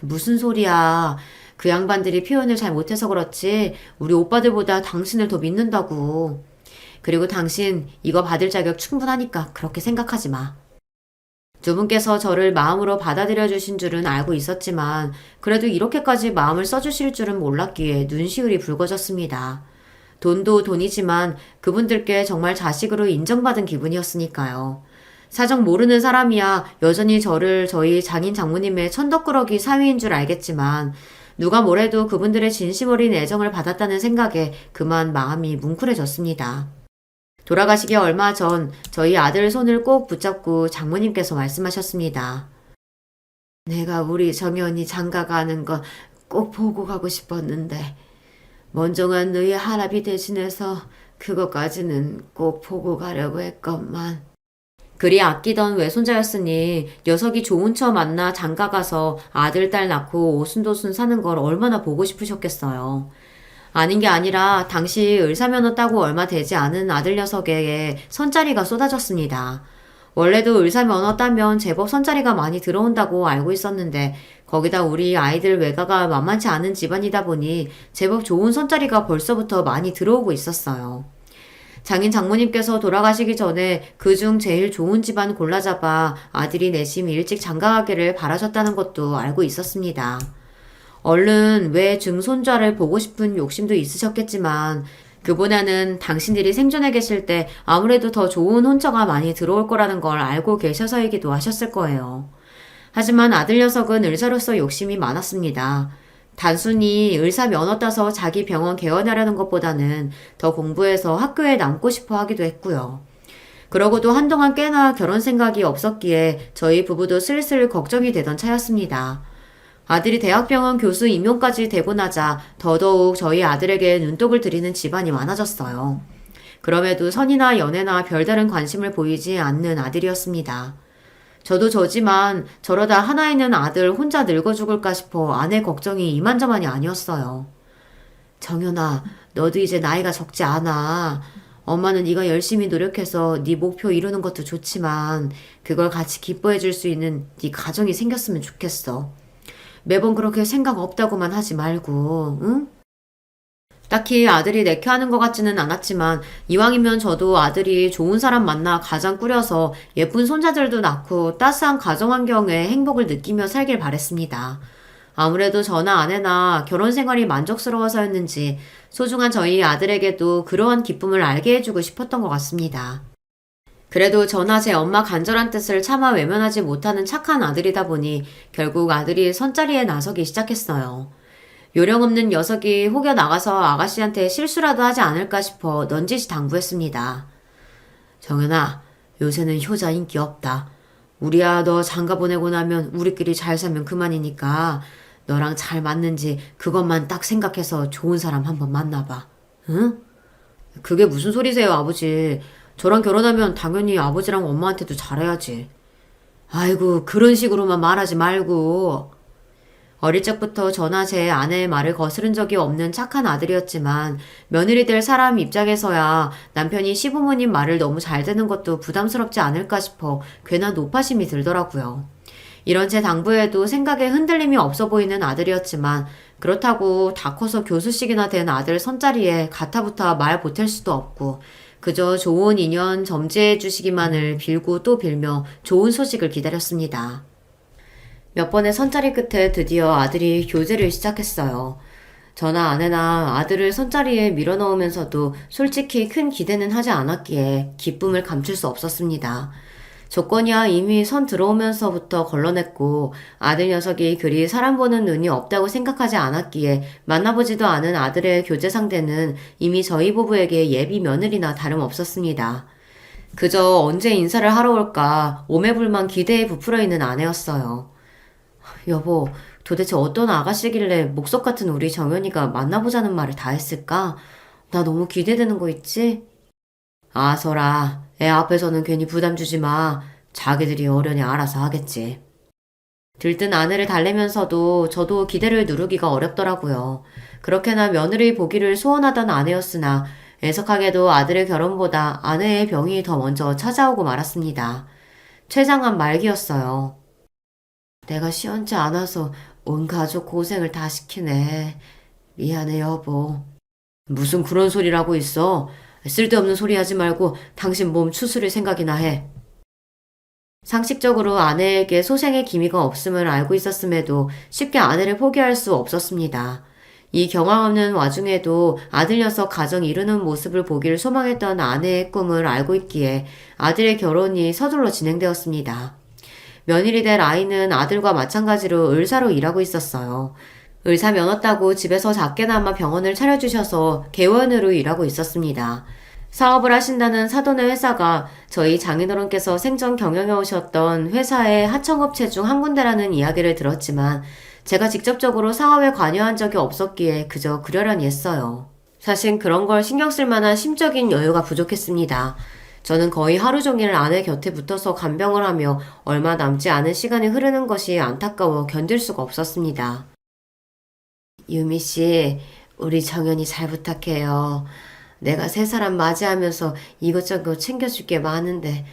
무슨 소리야. 그 양반들이 표현을 잘 못해서 그렇지 우리 오빠들보다 당신을 더 믿는다고. 그리고 당신 이거 받을 자격 충분하니까 그렇게 생각하지 마. 두 분께서 저를 마음으로 받아들여 주신 줄은 알고 있었지만 그래도 이렇게까지 마음을 써주실 줄은 몰랐기에 눈시울이 붉어졌습니다. 돈도 돈이지만 그분들께 정말 자식으로 인정받은 기분이었으니까요. 사정 모르는 사람이야 여전히 저를 저희 장인 장모님의 천덕꾸러기 사위인 줄 알겠지만 누가 뭐래도 그분들의 진심 어린 애정을 받았다는 생각에 그만 마음이 뭉클해졌습니다. 돌아가시기 얼마 전 저희 아들 손을 꼭 붙잡고 장모님께서 말씀하셨습니다. 내가 우리 정연이 장가 가는 건 꼭 보고 가고 싶었는데 먼정한 너희 할아비 대신해서 그것까지는 꼭 보고 가려고 했건만. 그리 아끼던 외손자였으니 녀석이 좋은 처 만나 장가 가서 아들 딸 낳고 오순도순 사는 걸 얼마나 보고 싶으셨겠어요. 아닌 게 아니라 당시 의사면허 따고 얼마 되지 않은 아들 녀석에게 선자리가 쏟아졌습니다. 원래도 의사면허 따면 제법 선자리가 많이 들어온다고 알고 있었는데 거기다 우리 아이들 외가가 만만치 않은 집안이다 보니 제법 좋은 선자리가 벌써부터 많이 들어오고 있었어요. 장인 장모님께서 돌아가시기 전에 그중 제일 좋은 집안 골라잡아 아들이 내심 일찍 장가가기를 바라셨다는 것도 알고 있었습니다. 얼른 외 증손자를 보고 싶은 욕심도 있으셨겠지만 그보다는 당신들이 생존해 계실 때 아무래도 더 좋은 혼처가 많이 들어올 거라는 걸 알고 계셔서이기도 하셨을 거예요. 하지만 아들 녀석은 의사로서 욕심이 많았습니다. 단순히 의사 면허 따서 자기 병원 개원하려는 것보다는 더 공부해서 학교에 남고 싶어 하기도 했고요. 그러고도 한동안 꽤나 결혼 생각이 없었기에 저희 부부도 슬슬 걱정이 되던 차였습니다. 아들이 대학병원 교수 임용까지 되고 나자 더더욱 저희 아들에게 눈독을 들이는 집안이 많아졌어요. 그럼에도 선이나 연애나 별다른 관심을 보이지 않는 아들이었습니다. 저도 저지만 저러다 하나 있는 아들 혼자 늙어 죽을까 싶어 아내 걱정이 이만저만이 아니었어요. 정연아, 너도 이제 나이가 적지 않아. 엄마는 네가 열심히 노력해서 네 목표 이루는 것도 좋지만 그걸 같이 기뻐해 줄 수 있는 네 가정이 생겼으면 좋겠어. 매번 그렇게 생각 없다고만 하지 말고, 응? 딱히 아들이 내켜하는 것 같지는 않았지만 이왕이면 저도 아들이 좋은 사람 만나 가정 꾸려서 예쁜 손자들도 낳고 따스한 가정 환경에 행복을 느끼며 살길 바랬습니다. 아무래도 저나 아내나 결혼 생활이 만족스러워서였는지 소중한 저희 아들에게도 그러한 기쁨을 알게 해주고 싶었던 것 같습니다. 그래도 저나 제 엄마 간절한 뜻을 차마 외면하지 못하는 착한 아들이다 보니 결국 아들이 선자리에 나서기 시작했어요. 요령 없는 녀석이 혹여 나가서 아가씨한테 실수라도 하지 않을까 싶어 넌지시 당부했습니다. 정연아, 요새는 효자 인기 없다. 우리야 너 장가 보내고 나면 우리끼리 잘 살면 그만이니까 너랑 잘 맞는지 그것만 딱 생각해서 좋은 사람 한번 만나봐. 응? 그게 무슨 소리세요, 아버지. 저랑 결혼하면 당연히 아버지랑 엄마한테도 잘해야지. 아이고, 그런 식으로만 말하지 말고. 어릴 적부터 저나 제 아내의 말을 거스른 적이 없는 착한 아들이었지만 며느리 될 사람 입장에서야 남편이 시부모님 말을 너무 잘 듣는 것도 부담스럽지 않을까 싶어 괜한 노파심이 들더라고요. 이런 제 당부에도 생각에 흔들림이 없어 보이는 아들이었지만 그렇다고 다 커서 교수식이나 된 아들 선자리에 가타부타 말 보탤 수도 없고 그저 좋은 인연 점지해 주시기만을 빌고 또 빌며 좋은 소식을 기다렸습니다. 몇 번의 선자리 끝에 드디어 아들이 교제를 시작했어요. 저나 아내나 아들을 선자리에 밀어넣으면서도 솔직히 큰 기대는 하지 않았기에 기쁨을 감출 수 없었습니다. 조건이야 이미 선 들어오면서부터 걸러냈고 아들 녀석이 그리 사람 보는 눈이 없다고 생각하지 않았기에 만나보지도 않은 아들의 교제 상대는 이미 저희 부부에게 예비 며느리나 다름없었습니다. 그저 언제 인사를 하러 올까 오매불만 기대에 부풀어 있는 아내였어요. 여보, 도대체 어떤 아가씨길래 목석 같은 우리 정연이가 만나보자는 말을 다 했을까? 나 너무 기대되는 거 있지? 아서라, 애 앞에서는 괜히 부담 주지 마. 자기들이 어련히 알아서 하겠지. 들뜬 아내를 달래면서도 저도 기대를 누르기가 어렵더라고요. 그렇게나 며느리 보기를 소원하던 아내였으나 애석하게도 아들의 결혼보다 아내의 병이 더 먼저 찾아오고 말았습니다. 췌장암 말기였어요. 내가 시원치 않아서 온 가족 고생을 다 시키네. 미안해 여보. 무슨 그런 소리라고 있어. 쓸데없는 소리 하지 말고 당신 몸 추스릴 생각이나 해. 상식적으로 아내에게 소생의 기미가 없음을 알고 있었음에도 쉽게 아내를 포기할 수 없었습니다. 이 경황 없는 와중에도 아들 녀석 가정 이루는 모습을 보기를 소망했던 아내의 꿈을 알고 있기에 아들의 결혼이 서둘러 진행되었습니다. 며느리 될 아이는 아들과 마찬가지로 의사로 일하고 있었어요. 의사 면허 따고 집에서 작게나마 병원을 차려주셔서 개원으로 일하고 있었습니다. 사업을 하신다는 사돈의 회사가 저희 장인어른께서 생전 경영해 오셨던 회사의 하청업체 중 한 군데라는 이야기를 들었지만 제가 직접적으로 사업에 관여한 적이 없었기에 그저 그러려니 했어요. 사실 그런 걸 신경 쓸 만한 심적인 여유가 부족했습니다. 저는 거의 하루 종일 아내 곁에 붙어서 간병을 하며 얼마 남지 않은 시간이 흐르는 것이 안타까워 견딜 수가 없었습니다. 유미 씨, 우리 정연이 잘 부탁해요. 내가 새 사람 맞이하면서 이것저것 챙겨줄 게 많은데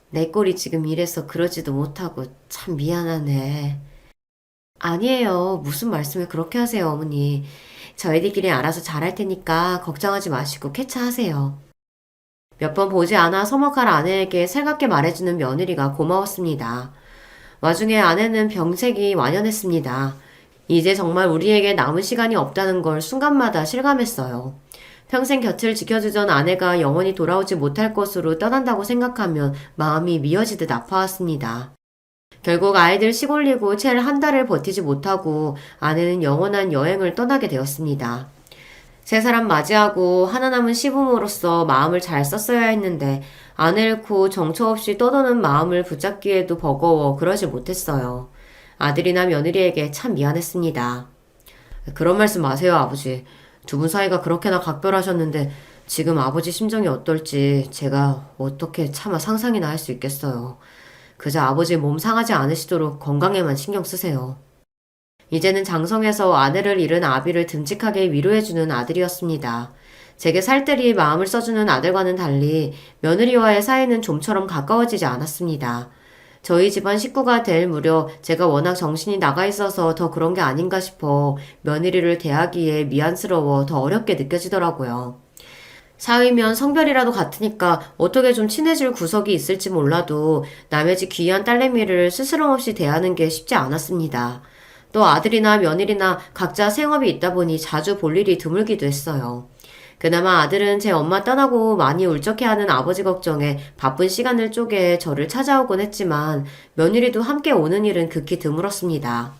내 꼴이 지금 이래서 그러지도 못하고 참 미안하네. 아니에요. 무슨 말씀을 그렇게 하세요, 어머니. 저희들끼리 알아서 잘할 테니까 걱정하지 마시고 쾌차하세요. 몇 번 보지 않아 서먹할 아내에게 살갑게 말해주는 며느리가 고마웠습니다. 와중에 아내는 병색이 완연했습니다. 이제 정말 우리에게 남은 시간이 없다는 걸 순간마다 실감했어요. 평생 곁을 지켜주던 아내가 영원히 돌아오지 못할 것으로 떠난다고 생각하면 마음이 미어지듯 아파왔습니다. 결국 아이들 시골리고 채 한 달을 버티지 못하고 아내는 영원한 여행을 떠나게 되었습니다. 세 사람 맞이하고 하나 남은 시부모로서 마음을 잘 썼어야 했는데 아내 잃고 정처 없이 떠도는 마음을 붙잡기에도 버거워 그러지 못했어요. 아들이나 며느리에게 참 미안했습니다. 그런 말씀 마세요, 아버지. 두 분 사이가 그렇게나 각별하셨는데 지금 아버지 심정이 어떨지 제가 어떻게 차마 상상이나 할 수 있겠어요. 그저 아버지 몸 상하지 않으시도록 건강에만 신경 쓰세요. 이제는 장성에서 아내를 잃은 아비를 듬직하게 위로해주는 아들이었습니다. 제게 살뜰히 마음을 써주는 아들과는 달리 며느리와의 사이는 좀처럼 가까워지지 않았습니다. 저희 집안 식구가 될 무렵 제가 워낙 정신이 나가 있어서 더 그런 게 아닌가 싶어 며느리를 대하기에 미안스러워 더 어렵게 느껴지더라고요. 사위면 성별이라도 같으니까 어떻게 좀 친해질 구석이 있을지 몰라도 남의 집 귀한 딸내미를 스스럼 없이 대하는 게 쉽지 않았습니다. 또 아들이나 며느리나 각자 생업이 있다 보니 자주 볼 일이 드물기도 했어요. 그나마 아들은 제 엄마 떠나고 많이 울적해하는 아버지 걱정에 바쁜 시간을 쪼개 저를 찾아오곤 했지만 며느리도 함께 오는 일은 극히 드물었습니다.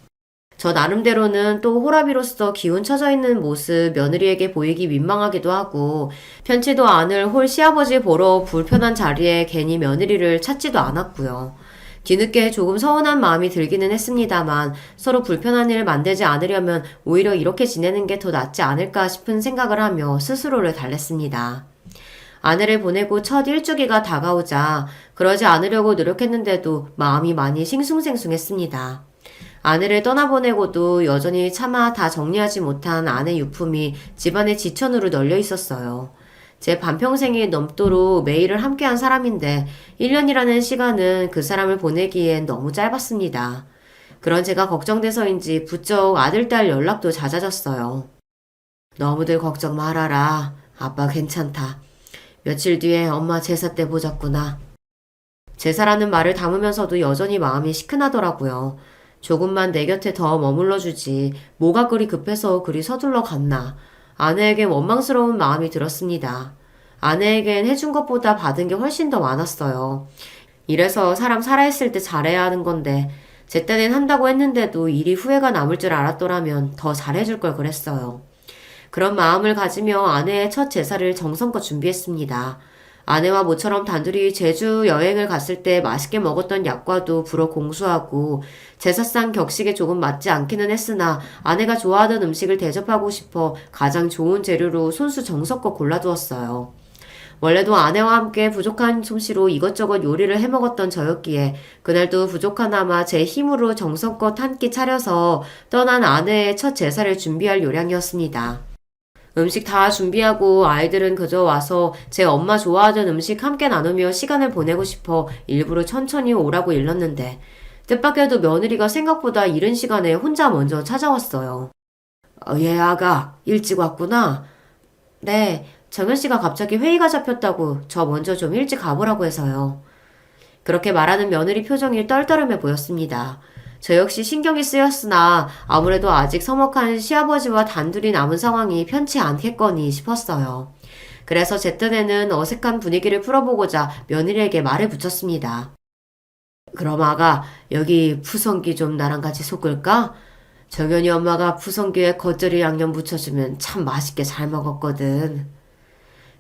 저 나름대로는 또 호라비로서 기운 처져 있는 모습 며느리에게 보이기 민망하기도 하고 편치도 않을 홀 시아버지 보러 불편한 자리에 괜히 며느리를 찾지도 않았고요. 뒤늦게 조금 서운한 마음이 들기는 했습니다만 서로 불편한 일 만들지 않으려면 오히려 이렇게 지내는 게 더 낫지 않을까 싶은 생각을 하며 스스로를 달랬습니다. 아내를 보내고 첫 일주기가 다가오자 그러지 않으려고 노력했는데도 마음이 많이 싱숭생숭했습니다. 아내를 떠나보내고도 여전히 차마 다 정리하지 못한 아내 유품이 집안의 지천으로 널려 있었어요. 제 반평생이 넘도록 매일을 함께한 사람인데 1년이라는 시간은 그 사람을 보내기엔 너무 짧았습니다. 그런 제가 걱정돼서인지 부쩍 아들, 딸 연락도 잦아졌어요. 너무들 걱정 말아라. 아빠 괜찮다. 며칠 뒤에 엄마 제사 때 보자꾸나. 제사라는 말을 담으면서도 여전히 마음이 시큰하더라고요. 조금만 내 곁에 더 머물러주지 뭐가 그리 급해서 그리 서둘러 갔나. 아내에게 원망스러운 마음이 들었습니다. 아내에겐 해준 것보다 받은 게 훨씬 더 많았어요. 이래서 사람 살아있을 때 잘해야 하는 건데 제 딴엔 한다고 했는데도 일이 후회가 남을 줄 알았더라면 더 잘해줄 걸 그랬어요. 그런 마음을 가지며 아내의 첫 제사를 정성껏 준비했습니다. 아내와 모처럼 단둘이 제주 여행을 갔을 때 맛있게 먹었던 약과도 불어 공수하고 제사상 격식에 조금 맞지 않기는 했으나 아내가 좋아하던 음식을 대접하고 싶어 가장 좋은 재료로 손수 정성껏 골라두었어요. 원래도 아내와 함께 부족한 솜씨로 이것저것 요리를 해먹었던 저였기에 그날도 부족하나마 제 힘으로 정성껏 한 끼 차려서 떠난 아내의 첫 제사를 준비할 요량이었습니다. 음식 다 준비하고 아이들은 그저 와서 제 엄마 좋아하던 음식 함께 나누며 시간을 보내고 싶어 일부러 천천히 오라고 일렀는데 뜻밖에도 며느리가 생각보다 이른 시간에 혼자 먼저 찾아왔어요. 예, 아가. 일찍 왔구나. 네, 정현씨가 갑자기 회의가 잡혔다고 저 먼저 좀 일찍 가보라고 해서요. 그렇게 말하는 며느리 표정이 떨떠름해 보였습니다. 저 역시 신경이 쓰였으나 아무래도 아직 서먹한 시아버지와 단둘이 남은 상황이 편치 않겠거니 싶었어요. 그래서 제 딴에는 어색한 분위기를 풀어보고자 며느리에게 말을 붙였습니다. 그럼 아가, 여기 푸성기 좀 나랑 같이 섞을까? 정연이 엄마가 푸성기에 겉절이 양념 붙여주면 참 맛있게 잘 먹었거든.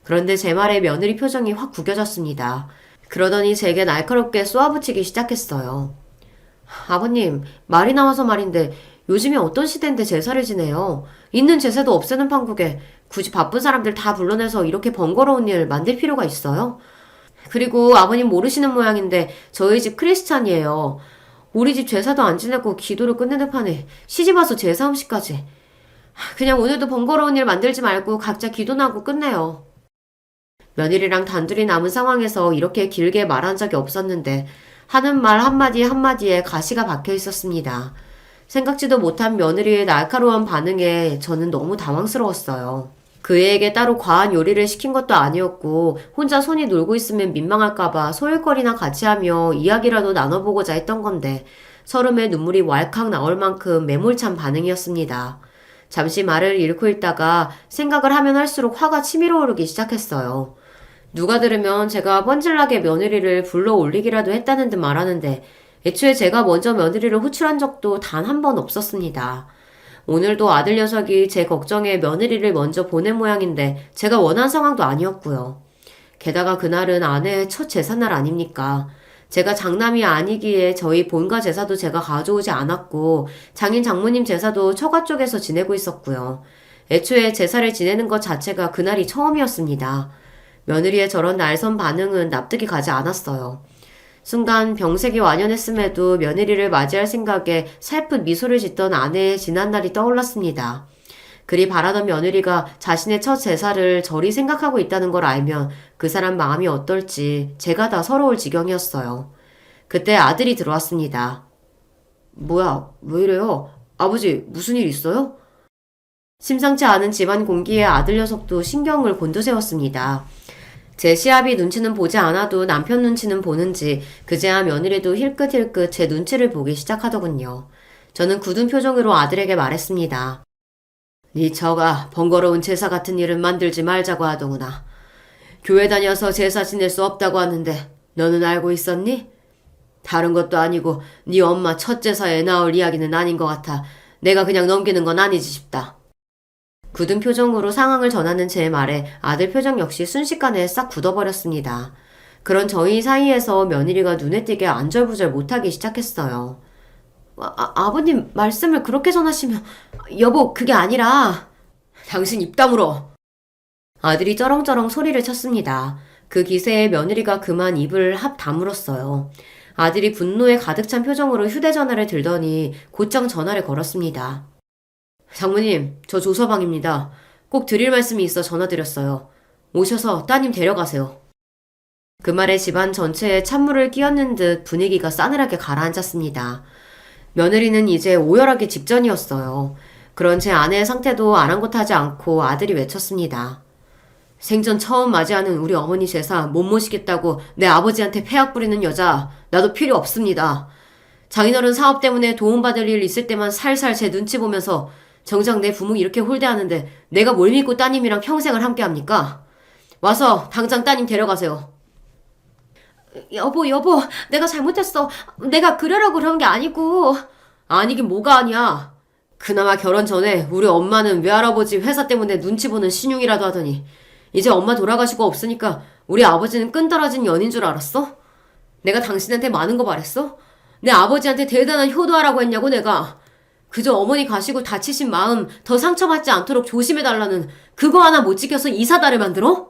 그런데 제 말에 며느리 표정이 확 구겨졌습니다. 그러더니 제게 날카롭게 쏘아붙이기 시작했어요. 아버님, 말이 나와서 말인데 요즘이 어떤 시대인데 제사를 지내요. 있는 제사도 없애는 판국에 굳이 바쁜 사람들 다 불러내서 이렇게 번거로운 일 만들 필요가 있어요? 그리고 아버님 모르시는 모양인데 저희 집 크리스찬이에요. 우리 집 제사도 안 지내고 기도를 끝내는 판에 시집 와서 제사 음식까지. 그냥 오늘도 번거로운 일 만들지 말고 각자 기도나 하고 끝내요. 며느리랑 단둘이 남은 상황에서 이렇게 길게 말한 적이 없었는데 하는 말 한마디 한마디에 가시가 박혀 있었습니다. 생각지도 못한 며느리의 날카로운 반응에 저는 너무 당황스러웠어요. 그에게 따로 과한 요리를 시킨 것도 아니었고 혼자 손이 놀고 있으면 민망할까봐 소일거리나 같이 하며 이야기라도 나눠보고자 했던 건데 서름에 눈물이 왈칵 나올 만큼 매몰찬 반응이었습니다. 잠시 말을 잃고 있다가 생각을 하면 할수록 화가 치밀어 오르기 시작했어요. 누가 들으면 제가 뻔질나게 며느리를 불러 올리기라도 했다는 듯 말하는데 애초에 제가 먼저 며느리를 호출한 적도 단 한 번 없었습니다. 오늘도 아들 녀석이 제 걱정에 며느리를 먼저 보낸 모양인데 제가 원한 상황도 아니었고요. 게다가 그날은 아내의 첫 제삿날 아닙니까? 제가 장남이 아니기에 저희 본가 제사도 제가 가져오지 않았고 장인 장모님 제사도 처가 쪽에서 지내고 있었고요. 애초에 제사를 지내는 것 자체가 그날이 처음이었습니다. 며느리의 저런 날선 반응은 납득이 가지 않았어요. 순간 병색이 완연했음에도 며느리를 맞이할 생각에 살풋 미소를 짓던 아내의 지난날이 떠올랐습니다. 그리 바라던 며느리가 자신의 첫 제사를 저리 생각하고 있다는 걸 알면 그 사람 마음이 어떨지 제가 다 서러울 지경이었어요. 그때 아들이 들어왔습니다. 뭐야, 왜 이래요? 아버지, 무슨 일 있어요? 심상치 않은 집안 공기에 아들 녀석도 신경을 곤두세웠습니다. 제 시아비 눈치는 보지 않아도 남편 눈치는 보는지 그제야 며느리도 힐끗힐끗 제 눈치를 보기 시작하더군요. 저는 굳은 표정으로 아들에게 말했습니다. 네 처가 번거로운 제사 같은 일은 만들지 말자고 하더구나. 교회 다녀서 제사 지낼 수 없다고 하는데 너는 알고 있었니? 다른 것도 아니고 네 엄마 첫 제사에 나올 이야기는 아닌 것 같아 내가 그냥 넘기는 건 아니지 싶다. 굳은 표정으로 상황을 전하는 제 말에 아들 표정 역시 순식간에 싹 굳어버렸습니다. 그런 저희 사이에서 며느리가 눈에 띄게 안절부절 못하기 시작했어요. 아버님 말씀을 그렇게 전하시면 여보 그게 아니라 당신 입 다물어. 아들이 쩌렁쩌렁 소리를 쳤습니다. 그 기세에 며느리가 그만 입을 합 다물었어요. 아들이 분노에 가득 찬 표정으로 휴대전화를 들더니 곧장 전화를 걸었습니다. 장모님, 저 조서방입니다. 꼭 드릴 말씀이 있어 전화드렸어요. 오셔서 따님 데려가세요. 그 말에 집안 전체에 찬물을 끼얹는 듯 분위기가 싸늘하게 가라앉았습니다. 며느리는 이제 오열하기 직전이었어요. 그런 제 아내의 상태도 아랑곳하지 않고 아들이 외쳤습니다. 생전 처음 맞이하는 우리 어머니 제사 못 모시겠다고 내 아버지한테 폐악 부리는 여자 나도 필요 없습니다. 장인어른 사업 때문에 도움받을 일 있을 때만 살살 제 눈치 보면서 정작 내 부모 이렇게 홀대하는데 내가 뭘 믿고 따님이랑 평생을 함께합니까? 와서 당장 따님 데려가세요. 여보, 내가 잘못했어. 내가 그러려고 그런 게 아니고. 아니긴 뭐가 아니야. 그나마 결혼 전에 우리 엄마는 외할아버지 회사 때문에 눈치 보는 신용이라도 하더니 이제 엄마 돌아가시고 없으니까 우리 아버지는 끈떨어진 연인 줄 알았어? 내가 당신한테 많은 거 말했어? 내 아버지한테 대단한 효도하라고 했냐고 내가. 그저 어머니 가시고 다치신 마음 더 상처받지 않도록 조심해달라는 그거 하나 못 지켜서 이 사달을 만들어?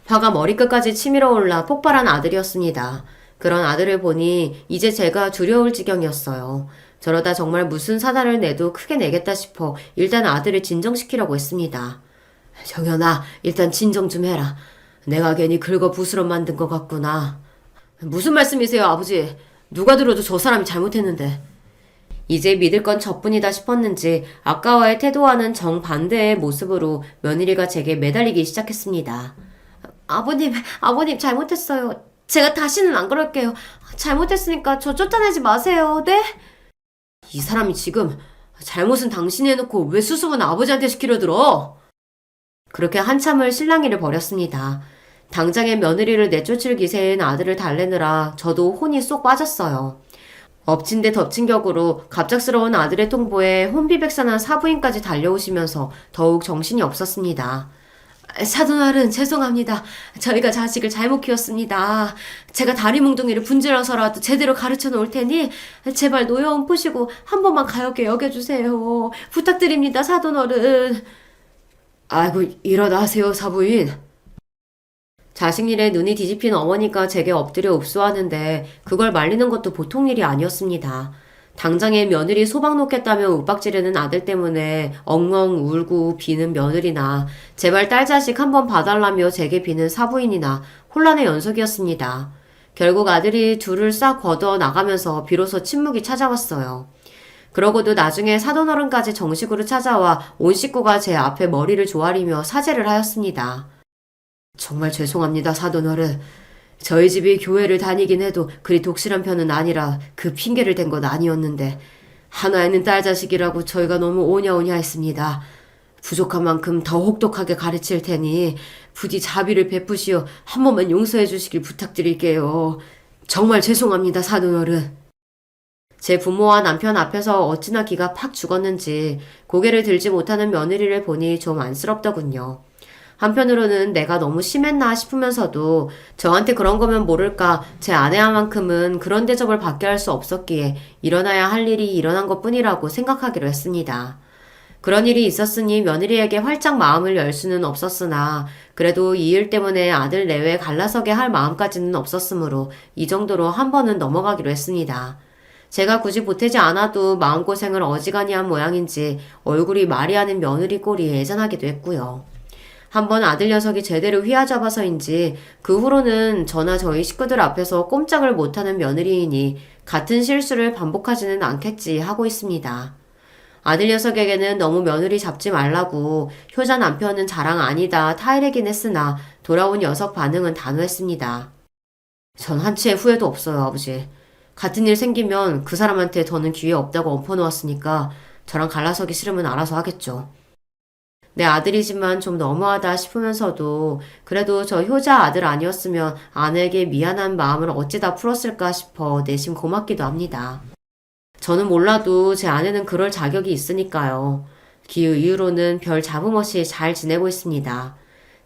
화가 머리끝까지 치밀어 올라 폭발한 아들이었습니다. 그런 아들을 보니 이제 제가 두려울 지경이었어요. 저러다 정말 무슨 사달을 내도 크게 내겠다 싶어 일단 아들을 진정시키려고 했습니다. 정연아, 일단 진정 좀 해라. 내가 괜히 긁어 부스럼 만든 것 같구나. 무슨 말씀이세요, 아버지? 누가 들어도 저 사람이 잘못했는데. 이제 믿을 건 저뿐이다 싶었는지 아까와의 태도와는 정반대의 모습으로 며느리가 제게 매달리기 시작했습니다. 아버님 잘못했어요. 제가 다시는 안 그럴게요. 잘못했으니까 저 쫓아내지 마세요. 네? 이 사람이 지금 잘못은 당신이 해놓고 왜 수습은 아버지한테 시키려 들어? 그렇게 한참을 실랑이를 벌였습니다. 당장의 며느리를 내쫓을 기세인 아들을 달래느라 저도 혼이 쏙 빠졌어요. 엎친 데 덮친 격으로 갑작스러운 아들의 통보에 혼비백산한 사부인까지 달려오시면서 더욱 정신이 없었습니다. 사돈어른 죄송합니다. 저희가 자식을 잘못 키웠습니다. 제가 다리 뭉둥이를 분질러서라도 제대로 가르쳐 놓을 테니 제발 노여움 푸시고 한 번만 가엽게 여겨주세요. 부탁드립니다, 사돈어른. 아이고, 일어나세요, 사부인. 자식 일에 눈이 뒤집힌 어머니가 제게 엎드려 읍소하는데 그걸 말리는 것도 보통 일이 아니었습니다. 당장에 며느리 소박 놓겠다며 윽박지르는 아들 때문에 엉엉 울고 비는 며느리나 제발 딸 자식 한번 봐달라며 제게 비는 사부인이나 혼란의 연속이었습니다. 결국 아들이 둘을 싹 걷어 나가면서 비로소 침묵이 찾아왔어요. 그러고도 나중에 사돈어른까지 정식으로 찾아와 온 식구가 제 앞에 머리를 조아리며 사죄를 하였습니다. 정말 죄송합니다, 사돈어른. 저희 집이 교회를 다니긴 해도 그리 독실한 편은 아니라 그 핑계를 댄 건 아니었는데 하나 있는 딸 자식이라고 저희가 너무 오냐오냐 했습니다. 부족한 만큼 더 혹독하게 가르칠 테니 부디 자비를 베푸시어 한 번만 용서해 주시길 부탁드릴게요. 정말 죄송합니다, 사돈어른. 제 부모와 남편 앞에서 어찌나 기가 팍 죽었는지 고개를 들지 못하는 며느리를 보니 좀 안쓰럽더군요. 한편으로는 내가 너무 심했나 싶으면서도 저한테 그런 거면 모를까 제 아내와만큼은 그런 대접을 받게 할 수 없었기에 일어나야 할 일이 일어난 것뿐이라고 생각하기로 했습니다. 그런 일이 있었으니 며느리에게 활짝 마음을 열 수는 없었으나 그래도 이 일 때문에 아들 내외 갈라서게 할 마음까지는 없었으므로 이 정도로 한 번은 넘어가기로 했습니다. 제가 굳이 보태지 않아도 마음고생을 어지간히 한 모양인지 얼굴이 말이 하는 며느리 꼴이 애잔하기도 했고요. 한번 아들 녀석이 제대로 휘어잡아서인지 그 후로는 저나 저희 식구들 앞에서 꼼짝을 못하는 며느리이니 같은 실수를 반복하지는 않겠지 하고 있습니다. 아들 녀석에게는 너무 며느리 잡지 말라고 효자 남편은 자랑 아니다 타이르긴 했으나 돌아온 녀석 반응은 단호했습니다. 전 한치의 후회도 없어요, 아버지. 같은 일 생기면 그 사람한테 더는 기회 없다고 엎어놓았으니까 저랑 갈라서기 싫으면 알아서 하겠죠. 내 아들이지만 좀 너무하다 싶으면서도 그래도 저 효자 아들 아니었으면 아내에게 미안한 마음을 어찌다 풀었을까 싶어 내심 고맙기도 합니다. 저는 몰라도 제 아내는 그럴 자격이 있으니까요. 그 이후로는 별 잡음 없이 잘 지내고 있습니다.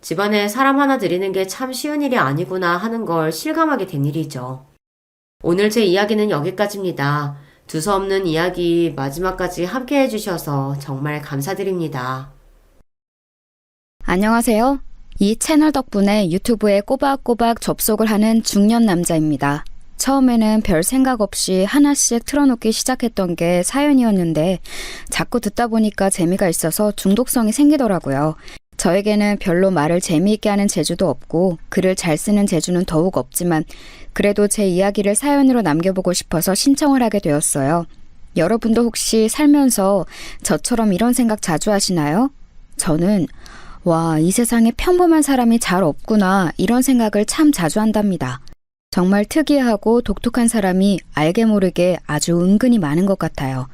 집안에 사람 하나 들이는 게 참 쉬운 일이 아니구나 하는 걸 실감하게 된 일이죠. 오늘 제 이야기는 여기까지입니다. 두서없는 이야기 마지막까지 함께 해주셔서 정말 감사드립니다. 안녕하세요. 이 채널 덕분에 유튜브에 꼬박꼬박 접속을 하는 중년 남자입니다. 처음에는 별 생각 없이 하나씩 틀어놓기 시작했던 게 사연이었는데 자꾸 듣다 보니까 재미가 있어서 중독성이 생기더라고요. 저에게는 별로 말을 재미있게 하는 재주도 없고 글을 잘 쓰는 재주는 더욱 없지만 그래도 제 이야기를 사연으로 남겨보고 싶어서 신청을 하게 되었어요. 여러분도 혹시 살면서 저처럼 이런 생각 자주 하시나요? 저는 와, 이 세상에 평범한 사람이 잘 없구나 이런 생각을 참 자주 한답니다. 정말 특이하고 독특한 사람이 알게 모르게 아주 은근히 많은 것 같아요.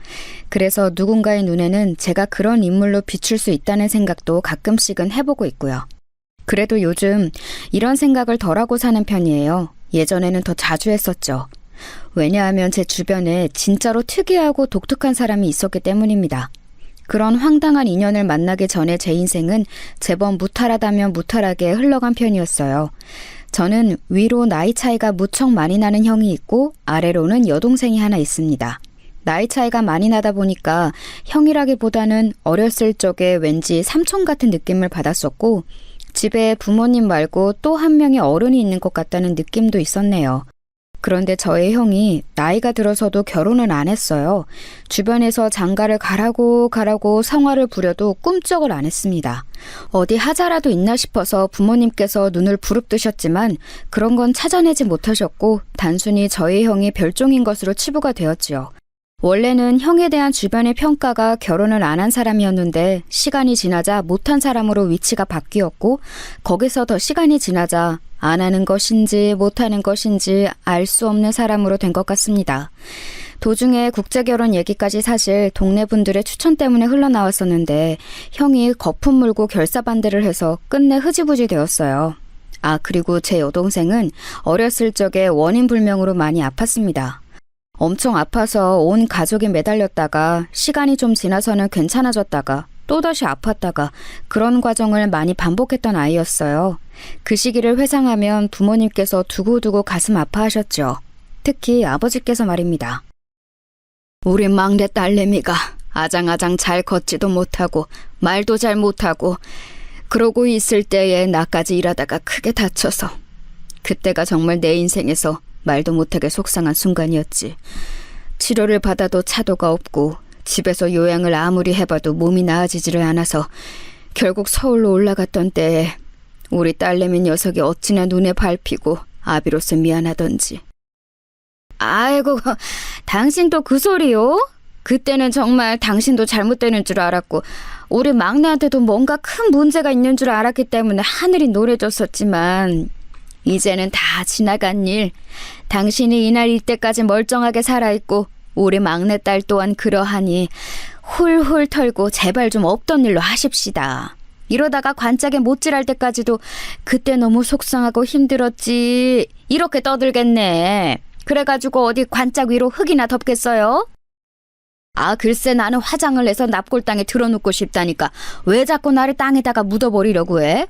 그래서 누군가의 눈에는 제가 그런 인물로 비출 수 있다는 생각도 가끔씩은 해보고 있고요. 그래도 요즘 이런 생각을 덜하고 사는 편이에요. 예전에는 더 자주 했었죠. 왜냐하면 제 주변에 진짜로 특이하고 독특한 사람이 있었기 때문입니다. 그런 황당한 인연을 만나기 전에 제 인생은 제법 무탈하다면 무탈하게 흘러간 편이었어요. 저는 위로 나이 차이가 무척 많이 나는 형이 있고 아래로는 여동생이 하나 있습니다. 나이 차이가 많이 나다 보니까 형이라기보다는 어렸을 적에 왠지 삼촌 같은 느낌을 받았었고 집에 부모님 말고 또 한 명의 어른이 있는 것 같다는 느낌도 있었네요. 그런데 저의 형이 나이가 들어서도 결혼을 안 했어요. 주변에서 장가를 가라고 성화를 부려도 꿈쩍을 안 했습니다. 어디 하자라도 있나 싶어서 부모님께서 눈을 부릅뜨셨지만 그런 건 찾아내지 못하셨고 단순히 저의 형이 별종인 것으로 치부가 되었지요. 원래는 형에 대한 주변의 평가가 결혼을 안 한 사람이었는데 시간이 지나자 못한 사람으로 위치가 바뀌었고 거기서 더 시간이 지나자 안 하는 것인지 못하는 것인지 알 수 없는 사람으로 된 것 같습니다. 도중에 국제결혼 얘기까지 사실 동네 분들의 추천 때문에 흘러나왔었는데 형이 거품 물고 결사반대를 해서 끝내 흐지부지 되었어요. 아, 그리고 제 여동생은 어렸을 적에 원인불명으로 많이 아팠습니다. 엄청 아파서 온 가족이 매달렸다가 시간이 좀 지나서는 괜찮아졌다가 또다시 아팠다가 그런 과정을 많이 반복했던 아이였어요. 그 시기를 회상하면 부모님께서 두고두고 가슴 아파하셨죠. 특히 아버지께서 말입니다. 우리 막내 딸내미가 아장아장 잘 걷지도 못하고 말도 잘 못하고 그러고 있을 때에 나까지 일하다가 크게 다쳐서 그때가 정말 내 인생에서 말도 못하게 속상한 순간이었지. 치료를 받아도 차도가 없고 집에서 요양을 아무리 해봐도 몸이 나아지지를 않아서 결국 서울로 올라갔던 때에 우리 딸내미 녀석이 어찌나 눈에 밟히고 아비로서 미안하던지. 아이고, 당신도 그 소리요? 그때는 정말 당신도 잘못되는 줄 알았고 우리 막내한테도 뭔가 큰 문제가 있는 줄 알았기 때문에 하늘이 노래졌었지만 이제는 다 지나간 일. 당신이 이날 이때까지 멀쩡하게 살아있고 우리 막내딸 또한 그러하니 훌훌 털고 제발 좀 없던 일로 하십시다. 이러다가 관짝에 못질할 때까지도 그때 너무 속상하고 힘들었지 이렇게 떠들겠네. 그래가지고 어디 관짝 위로 흙이나 덮겠어요? 아, 글쎄 나는 화장을 내서 납골당에 들어눕고 싶다니까 왜 자꾸 나를 땅에다가 묻어버리려고 해?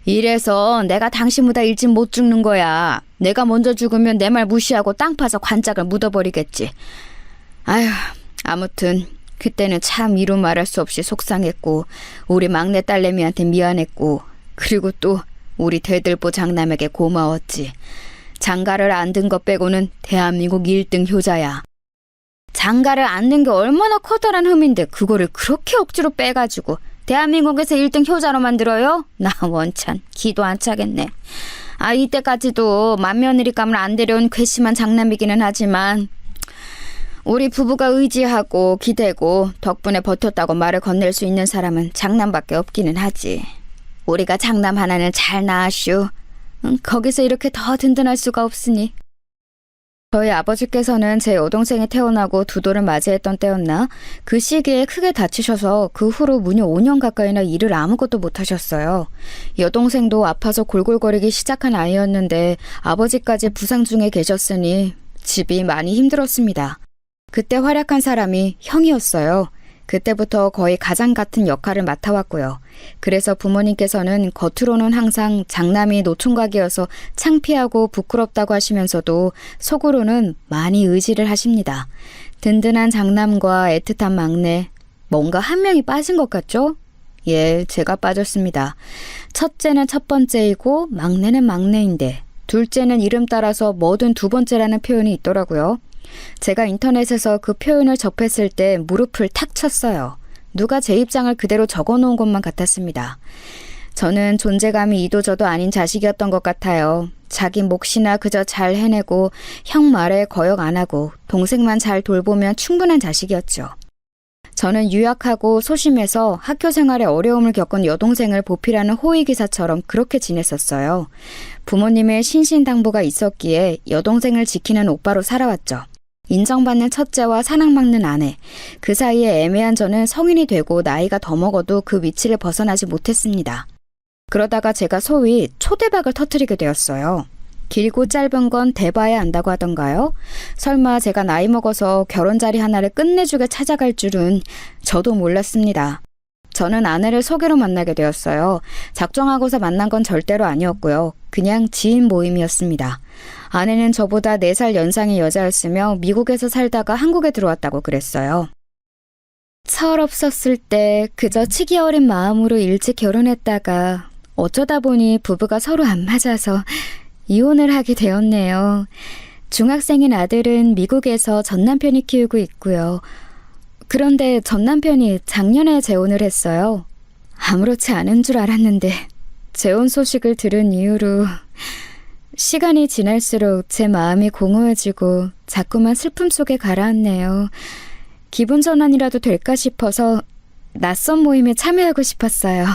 이래서 내가 당신보다 일찍 못 죽는 거야. 내가 먼저 죽으면 내 말 무시하고 땅 파서 관짝을 묻어버리겠지. 아휴, 아무튼 그때는 참 이루 말할 수 없이 속상했고 우리 막내 딸내미한테 미안했고 그리고 또 우리 대들보 장남에게 고마웠지. 장가를 안 든 것 빼고는 대한민국 1등 효자야. 장가를 안 든 게 얼마나 커다란 흠인데 그거를 그렇게 억지로 빼가지고 대한민국에서 1등 효자로 만들어요? 나 원찬 기도 안 차겠네. 아, 이때까지도 맏며느리감을 안 데려온 괘씸한 장남이기는 하지만 우리 부부가 의지하고 기대고 덕분에 버텼다고 말을 건넬 수 있는 사람은 장남밖에 없기는 하지. 우리가 장남 하나는 잘 낳았슈. 거기서 이렇게 더 든든할 수가 없으니. 저희 아버지께서는 제 여동생이 태어나고 두 돌을 맞이했던 때였나 그 시기에 크게 다치셔서 그 후로 무려 5년 가까이나 일을 아무것도 못하셨어요. 여동생도 아파서 골골거리기 시작한 아이였는데 아버지까지 부상 중에 계셨으니 집이 많이 힘들었습니다. 그때 활약한 사람이 형이었어요. 그때부터 거의 가장 같은 역할을 맡아왔고요. 그래서 부모님께서는 겉으로는 항상 장남이 노총각이어서 창피하고 부끄럽다고 하시면서도 속으로는 많이 의지를 하십니다. 든든한 장남과 애틋한 막내, 뭔가 한 명이 빠진 것 같죠? 예, 제가 빠졌습니다. 첫째는 첫 번째이고 막내는 막내인데 둘째는 이름 따라서 뭐든 두 번째라는 표현이 있더라고요. 제가 인터넷에서 그 표현을 접했을 때 무릎을 탁 쳤어요. 누가 제 입장을 그대로 적어놓은 것만 같았습니다. 저는 존재감이 이도저도 아닌 자식이었던 것 같아요. 자기 몫이나 그저 잘 해내고 형 말에 거역 안 하고 동생만 잘 돌보면 충분한 자식이었죠. 저는 유약하고 소심해서 학교 생활에 어려움을 겪은 여동생을 보필하는 호위기사처럼 그렇게 지냈었어요. 부모님의 신신당부가 있었기에 여동생을 지키는 오빠로 살아왔죠. 인정받는 첫째와 사랑받는 아내, 그 사이에 애매한 저는 성인이 되고 나이가 더 먹어도 그 위치를 벗어나지 못했습니다. 그러다가 제가 소위 초대박을 터뜨리게 되었어요. 길고 짧은 건 대봐야 안다고 하던가요? 설마 제가 나이 먹어서 결혼 자리 하나를 끝내주게 찾아갈 줄은 저도 몰랐습니다. 저는 아내를 소개로 만나게 되었어요. 작정하고서 만난 건 절대로 아니었고요. 그냥 지인 모임이었습니다. 아내는 저보다 4살 연상의 여자였으며 미국에서 살다가 한국에 들어왔다고 그랬어요. 철없었을 때 그저 치기 어린 마음으로 일찍 결혼했다가 어쩌다 보니 부부가 서로 안 맞아서 이혼을 하게 되었네요. 중학생인 아들은 미국에서 전 남편이 키우고 있고요. 그런데 전 남편이 작년에 재혼을 했어요. 아무렇지 않은 줄 알았는데 재혼 소식을 들은 이후로 시간이 지날수록 제 마음이 공허해지고 자꾸만 슬픔 속에 가라앉네요. 기분 전환이라도 될까 싶어서 낯선 모임에 참여하고 싶었어요.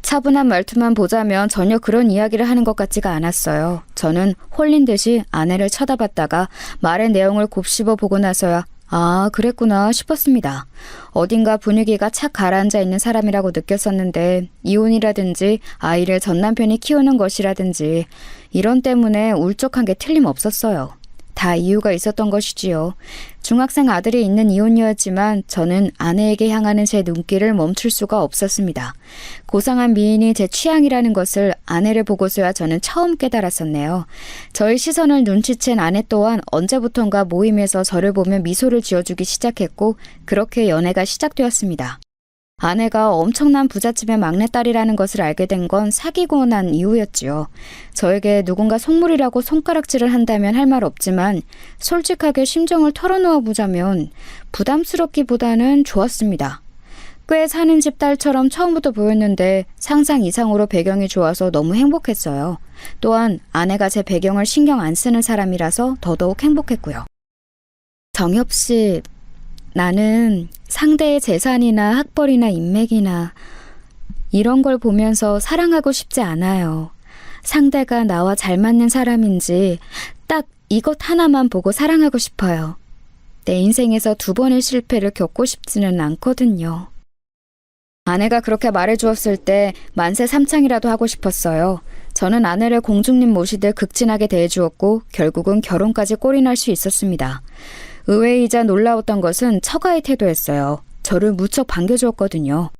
차분한 말투만 보자면 전혀 그런 이야기를 하는 것 같지가 않았어요. 저는 홀린 듯이 아내를 쳐다봤다가 말의 내용을 곱씹어 보고 나서야 아, 그랬구나 싶었습니다. 어딘가 분위기가 착 가라앉아 있는 사람이라고 느꼈었는데 이혼이라든지 아이를 전 남편이 키우는 것이라든지 이런 때문에 울적한 게 틀림없었어요. 다 이유가 있었던 것이지요. 중학생 아들이 있는 이혼이었지만 저는 아내에게 향하는 제 눈길을 멈출 수가 없었습니다. 고상한 미인이 제 취향이라는 것을 아내를 보고서야 저는 처음 깨달았었네요. 저의 시선을 눈치챈 아내 또한 언제부턴가 모임에서 저를 보며 미소를 지어주기 시작했고 그렇게 연애가 시작되었습니다. 아내가 엄청난 부잣집의 막내딸이라는 것을 알게 된 건 사귀고 난 이후였지요. 저에게 누군가 속물이라고 손가락질을 한다면 할 말 없지만 솔직하게 심정을 털어놓아 보자면 부담스럽기보다는 좋았습니다. 꽤 사는 집 딸처럼 처음부터 보였는데 상상 이상으로 배경이 좋아서 너무 행복했어요. 또한 아내가 제 배경을 신경 안 쓰는 사람이라서 더더욱 행복했고요. 정엽 씨, 나는 상대의 재산이나 학벌이나 인맥이나 이런 걸 보면서 사랑하고 싶지 않아요. 상대가 나와 잘 맞는 사람인지 딱 이것 하나만 보고 사랑하고 싶어요. 내 인생에서 2번의 실패를 겪고 싶지는 않거든요. 아내가 그렇게 말해주었을 때 만세 삼창이라도 하고 싶었어요. 저는 아내를 공주님 모시듯 극진하게 대해주었고 결국은 결혼까지 꼴이 날 수 있었습니다. 의외이자 놀라웠던 것은 처가의 태도였어요. 저를 무척 반겨주었거든요.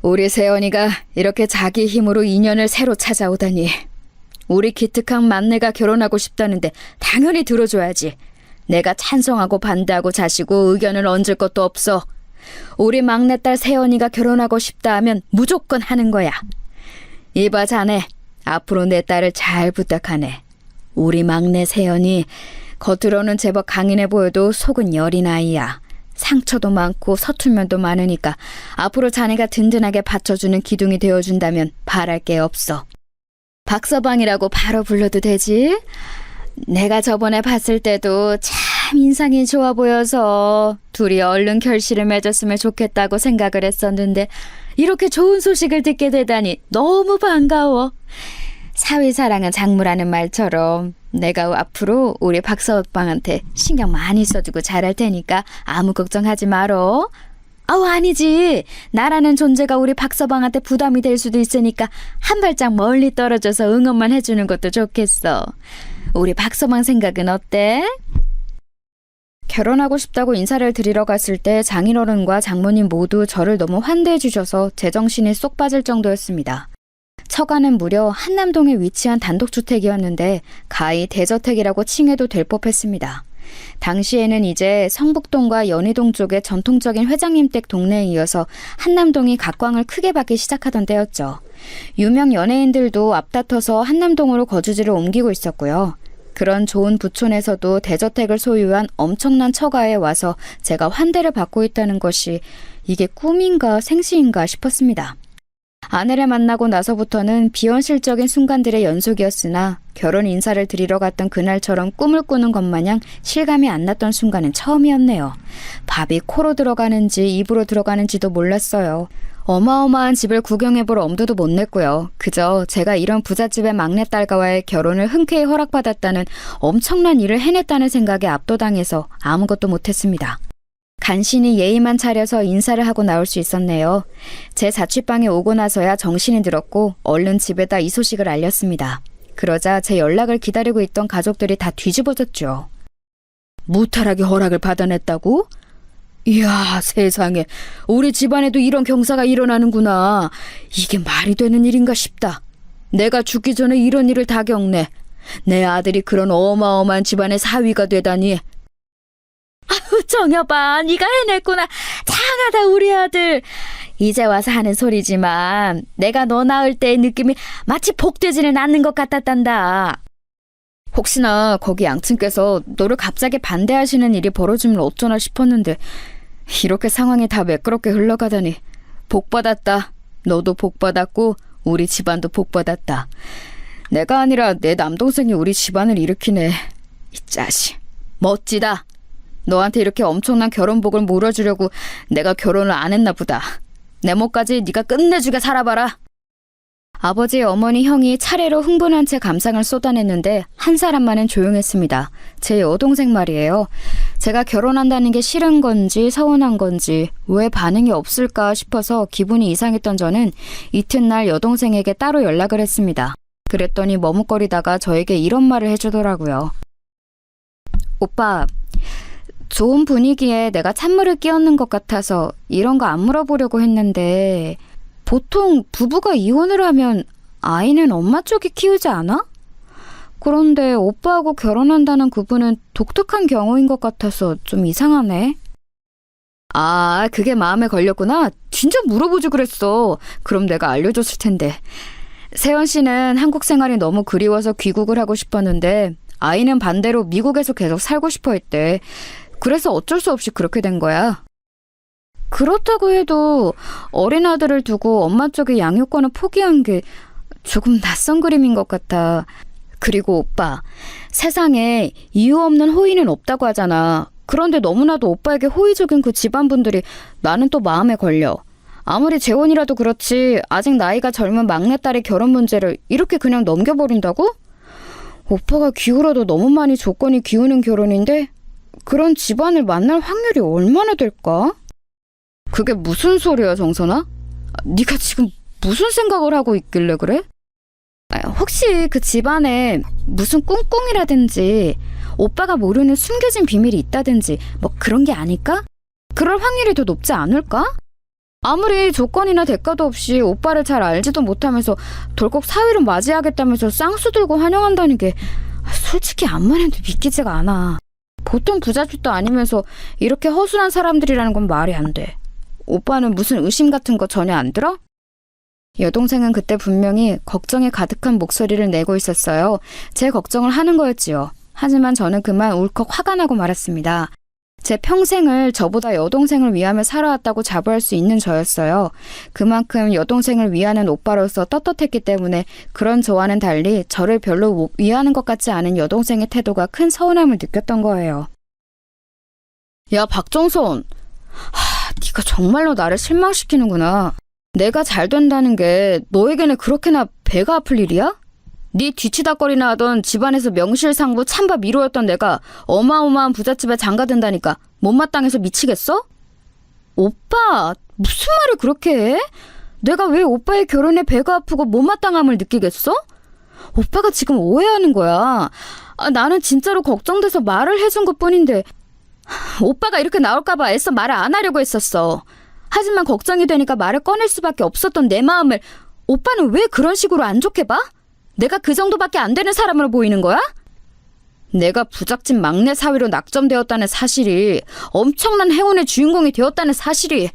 우리 세연이가 이렇게 자기 힘으로 인연을 새로 찾아오다니. 우리 기특한 막내가 결혼하고 싶다는데 당연히 들어줘야지. 내가 찬성하고 반대하고 자시고 의견을 얹을 것도 없어. 우리 막내딸 세연이가 결혼하고 싶다 하면 무조건 하는 거야. 이봐 자네, 앞으로 내 딸을 잘 부탁하네. 우리 막내 세연이 겉으로는 제법 강인해 보여도 속은 여린 아이야. 상처도 많고 서툴면도 많으니까 앞으로 자네가 든든하게 받쳐주는 기둥이 되어준다면 바랄 게 없어. 박서방이라고 바로 불러도 되지? 내가 저번에 봤을 때도 참 인상이 좋아 보여서 둘이 얼른 결실을 맺었으면 좋겠다고 생각을 했었는데 이렇게 좋은 소식을 듣게 되다니 너무 반가워. 사위사랑은 장무라는 말처럼 내가 앞으로 우리 박서방한테 신경 많이 써주고 잘할 테니까 아무 걱정하지 말어. 아니지. 나라는 존재가 우리 박서방한테 부담이 될 수도 있으니까 한 발짝 멀리 떨어져서 응원만 해주는 것도 좋겠어. 우리 박서방 생각은 어때? 결혼하고 싶다고 인사를 드리러 갔을 때 장인어른과 장모님 모두 저를 너무 환대해 주셔서 제정신이 쏙 빠질 정도였습니다. 처가는 무려 한남동에 위치한 단독주택이었는데 가히 대저택이라고 칭해도 될 법했습니다. 당시에는 이제 성북동과 연희동 쪽의 전통적인 회장님 댁 동네에 이어서 한남동이 각광을 크게 받기 시작하던 때였죠. 유명 연예인들도 앞다퉈서 한남동으로 거주지를 옮기고 있었고요. 그런 좋은 부촌에서도 대저택을 소유한 엄청난 처가에 와서 제가 환대를 받고 있다는 것이 이게 꿈인가 생시인가 싶었습니다. 아내를 만나고 나서부터는 비현실적인 순간들의 연속이었으나 결혼 인사를 드리러 갔던 그날처럼 꿈을 꾸는 것 마냥 실감이 안 났던 순간은 처음이었네요. 밥이 코로 들어가는지 입으로 들어가는지도 몰랐어요. 어마어마한 집을 구경해볼 엄두도 못 냈고요. 그저 제가 이런 부잣집의 막내딸과의 결혼을 흔쾌히 허락받았다는 엄청난 일을 해냈다는 생각에 압도당해서 아무것도 못했습니다. 간신히 예의만 차려서 인사를 하고 나올 수 있었네요. 제 자취방에 오고 나서야 정신이 들었고 얼른 집에다 이 소식을 알렸습니다. 그러자 제 연락을 기다리고 있던 가족들이 다 뒤집어졌죠. 무탈하게 허락을 받아냈다고? 이야, 세상에. 우리 집안에도 이런 경사가 일어나는구나. 이게 말이 되는 일인가 싶다. 내가 죽기 전에 이런 일을 다 겪네. 내 아들이 그런 어마어마한 집안의 사위가 되다니. 아유, 정여봐. 네가 해냈구나. 장하다, 우리 아들. 이제 와서 하는 소리지만 내가 너 낳을 때의 느낌이 마치 복되지는 않는 것 같았단다. 혹시나 거기 양친께서 너를 갑자기 반대하시는 일이 벌어지면 어쩌나 싶었는데 이렇게 상황이 다 매끄럽게 흘러가다니. 복받았다. 너도 복받았고 우리 집안도 복받았다. 내가 아니라 내 남동생이 우리 집안을 일으키네. 이 자식. 멋지다. 너한테 이렇게 엄청난 결혼복을 물어주려고 내가 결혼을 안 했나 보다. 내 몫까지 네가 끝내주게 살아봐라. 아버지, 어머니, 형이 차례로 흥분한 채 감상을 쏟아냈는데 한 사람만은 조용했습니다. 제 여동생 말이에요. 제가 결혼한다는 게 싫은 건지 서운한 건지 왜 반응이 없을까 싶어서 기분이 이상했던 저는 이튿날 여동생에게 따로 연락을 했습니다. 그랬더니 머뭇거리다가 저에게 이런 말을 해주더라고요. 오빠, 좋은 분위기에 내가 찬물을 끼얹는 것 같아서 이런 거 안 물어보려고 했는데 보통 부부가 이혼을 하면 아이는 엄마 쪽이 키우지 않아? 그런데 오빠하고 결혼한다는 그분은 독특한 경우인 것 같아서 좀 이상하네. 아, 그게 마음에 걸렸구나. 진짜 물어보지 그랬어. 그럼 내가 알려줬을 텐데. 세연 씨는 한국 생활이 너무 그리워서 귀국을 하고 싶었는데 아이는 반대로 미국에서 계속 살고 싶어 했대. 그래서 어쩔 수 없이 그렇게 된 거야. 그렇다고 해도 어린 아들을 두고 엄마 쪽의 양육권을 포기한 게 조금 낯선 그림인 것 같아. 그리고 오빠, 세상에 이유 없는 호의는 없다고 하잖아. 그런데 너무나도 오빠에게 호의적인 그 집안분들이 나는 또 마음에 걸려. 아무리 재혼이라도 그렇지 아직 나이가 젊은 막내딸의 결혼 문제를 이렇게 그냥 넘겨버린다고? 오빠가 기울어도 너무 많이 조건이 기우는 결혼인데 그런 집안을 만날 확률이 얼마나 될까? 그게 무슨 소리야, 정선아? 네가 지금 무슨 생각을 하고 있길래 그래? 혹시 그 집안에 무슨 꿍꿍이라든지 오빠가 모르는 숨겨진 비밀이 있다든지 뭐 그런 게 아닐까? 그럴 확률이 더 높지 않을까? 아무리 조건이나 대가도 없이 오빠를 잘 알지도 못하면서 돌꼭 사위를 맞이하겠다면서 쌍수 들고 환영한다는 게 솔직히 암만 해도 믿기지가 않아. 보통 부잣집도 아니면서 이렇게 허술한 사람들이라는 건 말이 안 돼. 오빠는 무슨 의심 같은 거 전혀 안 들어? 여동생은 그때 분명히 걱정에 가득한 목소리를 내고 있었어요. 제 걱정을 하는 거였지요. 하지만 저는 그만 울컥 화가 나고 말았습니다. 제 평생을 저보다 여동생을 위하며 살아왔다고 자부할 수 있는 저였어요. 그만큼 여동생을 위하는 오빠로서 떳떳했기 때문에 그런 저와는 달리 저를 별로 위하는 것 같지 않은 여동생의 태도가 큰 서운함을 느꼈던 거예요. 야, 박정선. 네가 정말로 나를 실망시키는구나. 내가 잘 된다는 게 너에게는 그렇게나 배가 아플 일이야? 네 뒤치다거리나 하던 집안에서 명실상부 찬밥 1호였던 내가 어마어마한 부잣집에 장가든다니까 못마땅해서 미치겠어? 오빠, 무슨 말을 그렇게 해? 내가 왜 오빠의 결혼에 배가 아프고 못마땅함을 느끼겠어? 오빠가 지금 오해하는 거야. 나는 진짜로 걱정돼서 말을 해준 것뿐인데 오빠가 이렇게 나올까봐 애써 말을 안 하려고 했었어. 하지만 걱정이 되니까 말을 꺼낼 수밖에 없었던 내 마음을 오빠는 왜 그런 식으로 안 좋게 봐? 내가 그 정도밖에 안 되는 사람으로 보이는 거야? 내가 부잣집 막내 사위로 낙점되었다는 사실이, 엄청난 행운의 주인공이 되었다는 사실이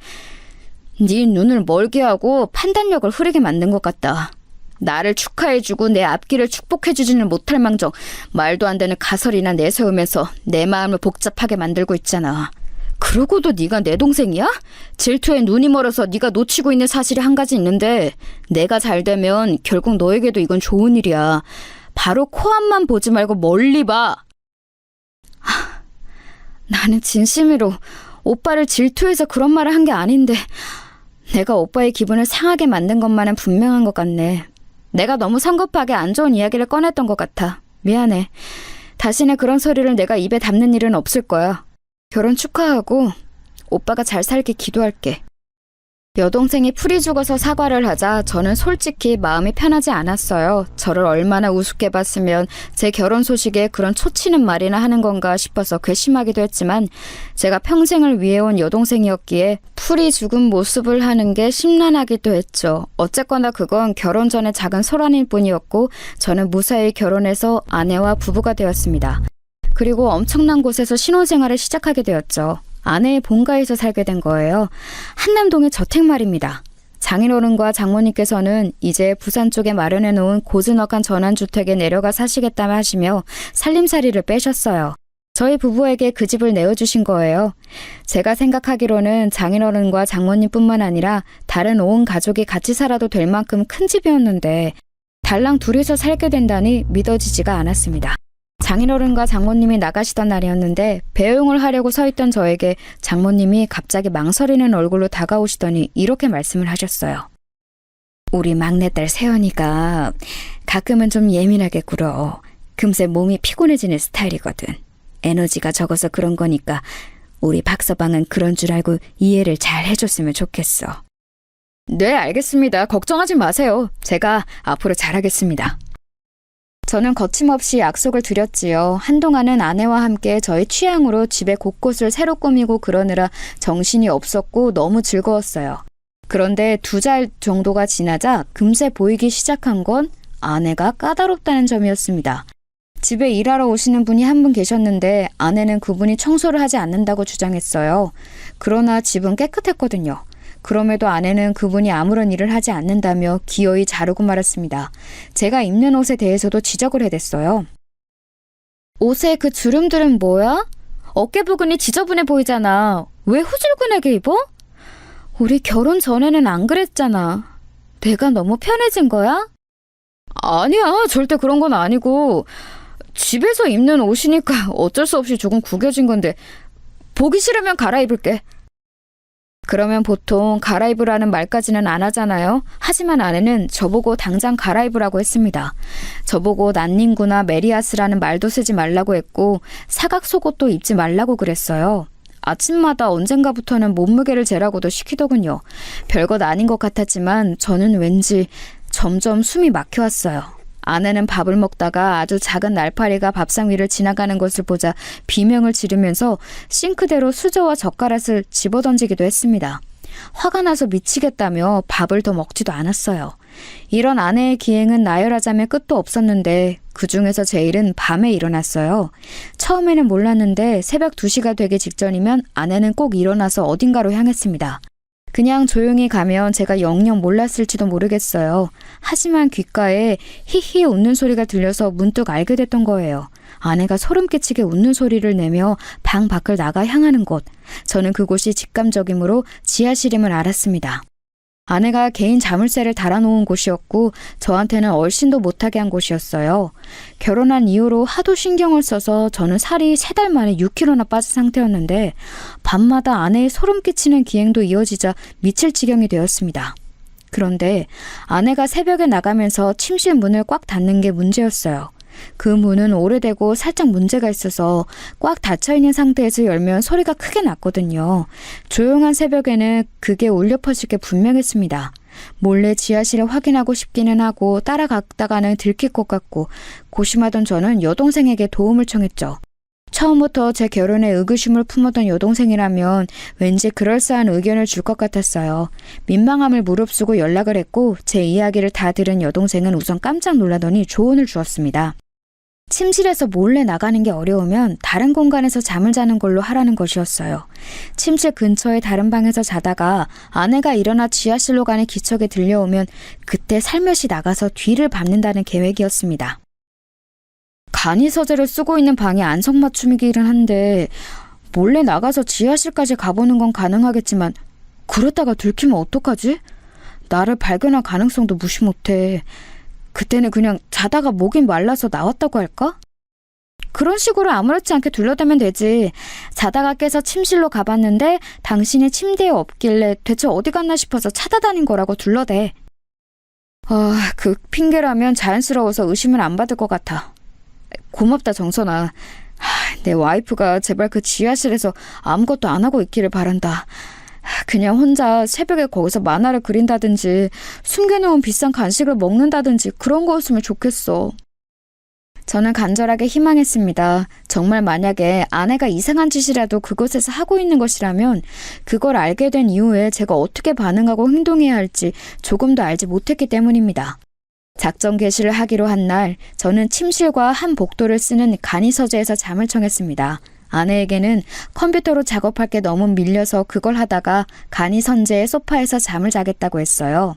네 눈을 멀게 하고 판단력을 흐리게 만든 것 같다. 나를 축하해주고 내 앞길을 축복해주지는 못할 망정 말도 안 되는 가설이나 내세우면서 내 마음을 복잡하게 만들고 있잖아. 그러고도 네가 내 동생이야? 질투에 눈이 멀어서 네가 놓치고 있는 사실이 한 가지 있는데 내가 잘 되면 결국 너에게도 이건 좋은 일이야. 바로 코앞만 보지 말고 멀리 봐. 나는 진심으로 오빠를 질투해서 그런 말을 한 게 아닌데 내가 오빠의 기분을 상하게 만든 것만은 분명한 것 같네. 내가 너무 성급하게 안 좋은 이야기를 꺼냈던 것 같아. 미안해. 다시는 그런 소리를 내가 입에 담는 일은 없을 거야. 결혼 축하하고 오빠가 잘 살게 기도할게. 여동생이 풀이 죽어서 사과를 하자 저는 솔직히 마음이 편하지 않았어요. 저를 얼마나 우습게 봤으면 제 결혼 소식에 그런 초치는 말이나 하는 건가 싶어서 괘씸하기도 했지만 제가 평생을 위해온 여동생이었기에 풀이 죽은 모습을 하는 게 심란하기도 했죠. 어쨌거나 그건 결혼 전에 작은 소란일 뿐이었고 저는 무사히 결혼해서 아내와 부부가 되었습니다. 그리고 엄청난 곳에서 신혼생활을 시작하게 되었죠. 아내의 본가에서 살게 된 거예요. 한남동의 저택 말입니다. 장인어른과 장모님께서는 이제 부산 쪽에 마련해 놓은 고즈넉한 전환주택에 내려가 사시겠다며 하시며 살림살이를 빼셨어요. 저희 부부에게 그 집을 내어주신 거예요. 제가 생각하기로는 장인어른과 장모님뿐만 아니라 다른 온 가족이 같이 살아도 될 만큼 큰 집이었는데 달랑 둘이서 살게 된다니 믿어지지가 않았습니다. 장인어른과 장모님이 나가시던 날이었는데 배웅을 하려고 서 있던 저에게 장모님이 갑자기 망설이는 얼굴로 다가오시더니 이렇게 말씀을 하셨어요. 우리 막내딸 세연이가 가끔은 좀 예민하게 굴어. 금세 몸이 피곤해지는 스타일이거든. 에너지가 적어서 그런 거니까 우리 박서방은 그런 줄 알고 이해를 잘 해줬으면 좋겠어. 네, 알겠습니다. 걱정하지 마세요. 제가 앞으로 잘하겠습니다. 저는 거침없이 약속을 드렸지요. 한동안은 아내와 함께 저희 취향으로 집의 곳곳을 새로 꾸미고 그러느라 정신이 없었고 너무 즐거웠어요. 그런데 2달 정도가 지나자 금세 보이기 시작한 건 아내가 까다롭다는 점이었습니다. 집에 일하러 오시는 분이 한 분 계셨는데 아내는 그분이 청소를 하지 않는다고 주장했어요. 그러나 집은 깨끗했거든요. 그럼에도 아내는 그분이 아무런 일을 하지 않는다며 기어이 자르고 말았습니다. 제가 입는 옷에 대해서도 지적을 해댔어요. 옷에 그 주름들은 뭐야? 어깨 부분이 지저분해 보이잖아. 왜 후줄근하게 입어? 우리 결혼 전에는 안 그랬잖아. 내가 너무 편해진 거야? 아니야, 절대 그런 건 아니고 집에서 입는 옷이니까 어쩔 수 없이 조금 구겨진 건데 보기 싫으면 갈아입을게. 그러면 보통 갈아입으라는 말까지는 안 하잖아요. 하지만 아내는 저보고 당장 갈아입으라고 했습니다. 저보고 난닝구나 메리아스라는 말도 쓰지 말라고 했고 사각 속옷도 입지 말라고 그랬어요. 아침마다 언젠가부터는 몸무게를 재라고도 시키더군요. 별것 아닌 것 같았지만 저는 왠지 점점 숨이 막혀왔어요. 아내는 밥을 먹다가 아주 작은 날파리가 밥상 위를 지나가는 것을 보자 비명을 지르면서 싱크대로 수저와 젓가락을 집어던지기도 했습니다. 화가 나서 미치겠다며 밥을 더 먹지도 않았어요. 이런 아내의 기행은 나열하자면 끝도 없었는데 그중에서 제일은 밤에 일어났어요. 처음에는 몰랐는데 새벽 2시가 되기 직전이면 아내는 꼭 일어나서 어딘가로 향했습니다. 그냥 조용히 가면 제가 영영 몰랐을지도 모르겠어요. 하지만 귓가에 히히 웃는 소리가 들려서 문득 알게 됐던 거예요. 아내가 소름 끼치게 웃는 소리를 내며 방 밖을 나가 향하는 곳. 저는 그곳이 직감적이므로 지하실임을 알았습니다. 아내가 개인 자물쇠를 달아놓은 곳이었고 저한테는 얼씬도 못하게 한 곳이었어요. 결혼한 이후로 하도 신경을 써서 저는 살이 3달 만에 6kg나 빠진 상태였는데 밤마다 아내의 소름 끼치는 기행도 이어지자 미칠 지경이 되었습니다. 그런데 아내가 새벽에 나가면서 침실 문을 꽉 닫는 게 문제였어요. 그 문은 오래되고 살짝 문제가 있어서 꽉 닫혀있는 상태에서 열면 소리가 크게 났거든요. 조용한 새벽에는 그게 울려 퍼질 게 분명했습니다. 몰래 지하실을 확인하고 싶기는 하고 따라갔다가는 들킬 것 같고 고심하던 저는 여동생에게 도움을 청했죠. 처음부터 제 결혼에 의구심을 품었던 여동생이라면 왠지 그럴싸한 의견을 줄 것 같았어요. 민망함을 무릅쓰고 연락을 했고 제 이야기를 다 들은 여동생은 우선 깜짝 놀라더니 조언을 주었습니다. 침실에서 몰래 나가는 게 어려우면 다른 공간에서 잠을 자는 걸로 하라는 것이었어요. 침실 근처의 다른 방에서 자다가 아내가 일어나 지하실로 가는 기척이 들려오면 그때 살며시 나가서 뒤를 밟는다는 계획이었습니다. 간이 서재를 쓰고 있는 방이 안성맞춤이기는 한데 몰래 나가서 지하실까지 가보는 건 가능하겠지만 그러다가 들키면 어떡하지? 나를 발견할 가능성도 무시 못해. 그때는 그냥 자다가 목이 말라서 나왔다고 할까? 그런 식으로 아무렇지 않게 둘러대면 되지. 자다가 깨서 침실로 가봤는데 당신이 침대에 없길래 대체 어디 갔나 싶어서 찾아다닌 거라고 둘러대. 그 핑계라면 자연스러워서 의심을 안 받을 것 같아. 고맙다 정선아. 내 와이프가 제발 그 지하실에서 아무것도 안 하고 있기를 바란다. 그냥 혼자 새벽에 거기서 만화를 그린다든지 숨겨놓은 비싼 간식을 먹는다든지 그런 거였으면 좋겠어. 저는 간절하게 희망했습니다. 정말 만약에 아내가 이상한 짓이라도 그곳에서 하고 있는 것이라면 그걸 알게 된 이후에 제가 어떻게 반응하고 행동해야 할지 조금도 알지 못했기 때문입니다. 작전 개시를 하기로 한 날 저는 침실과 한 복도를 쓰는 간이서재에서 잠을 청했습니다. 아내에게는 컴퓨터로 작업할 게 너무 밀려서 그걸 하다가 간이선재의 소파에서 잠을 자겠다고 했어요.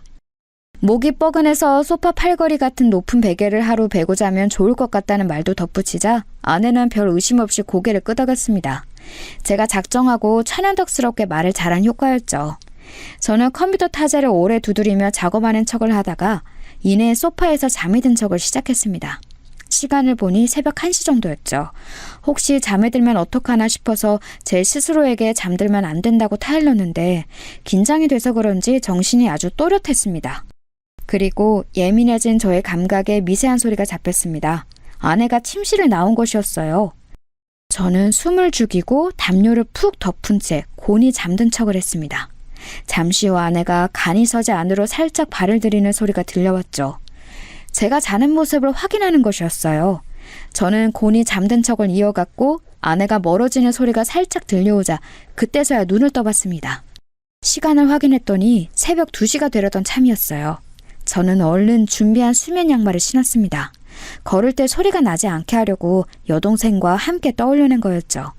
목이 뻐근해서 소파 팔걸이 같은 높은 베개를 하루 베고 자면 좋을 것 같다는 말도 덧붙이자 아내는 별 의심 없이 고개를 끄덕였습니다. 제가 작정하고 천연덕스럽게 말을 잘한 효과였죠. 저는 컴퓨터 타자를 오래 두드리며 작업하는 척을 하다가 이내 소파에서 잠이 든 척을 시작했습니다. 시간을 보니 새벽 1시 정도였죠. 혹시 잠에 들면 어떡하나 싶어서 제 스스로에게 잠들면 안 된다고 타일렀는데 긴장이 돼서 그런지 정신이 아주 또렷했습니다. 그리고 예민해진 저의 감각에 미세한 소리가 잡혔습니다. 아내가 침실을 나온 것이었어요. 저는 숨을 죽이고 담요를 푹 덮은 채 곤히 잠든 척을 했습니다. 잠시 후 아내가 간이서재 안으로 살짝 발을 들이는 소리가 들려왔죠. 제가 자는 모습을 확인하는 것이었어요. 저는 곤히 잠든 척을 이어갔고 아내가 멀어지는 소리가 살짝 들려오자 그때서야 눈을 떠봤습니다. 시간을 확인했더니 새벽 2시가 되려던 참이었어요. 저는 얼른 준비한 수면 양말을 신었습니다. 걸을 때 소리가 나지 않게 하려고 여동생과 함께 떠올려낸 거였죠.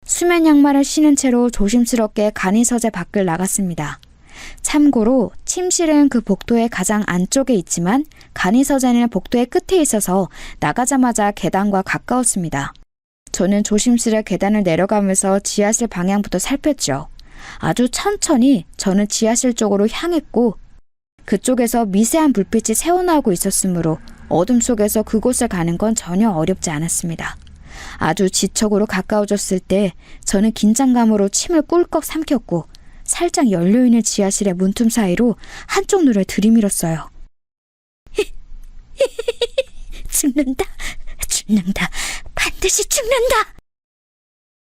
수면 양말을 신은 채로 조심스럽게 간이서재 밖을 나갔습니다. 참고로 침실은 그 복도의 가장 안쪽에 있지만 간이서재는 복도의 끝에 있어서 나가자마자 계단과 가까웠습니다. 저는 조심스레 계단을 내려가면서 지하실 방향부터 살폈죠. 아주 천천히 저는 지하실 쪽으로 향했고 그쪽에서 미세한 불빛이 새어나오고 있었으므로 어둠 속에서 그곳을 가는 건 전혀 어렵지 않았습니다. 아주 지척으로 가까워졌을 때 저는 긴장감으로 침을 꿀꺽 삼켰고 살짝 열려있는 지하실의 문틈 사이로 한쪽 눈을 들이밀었어요. 죽는다, 죽는다, 반드시 죽는다.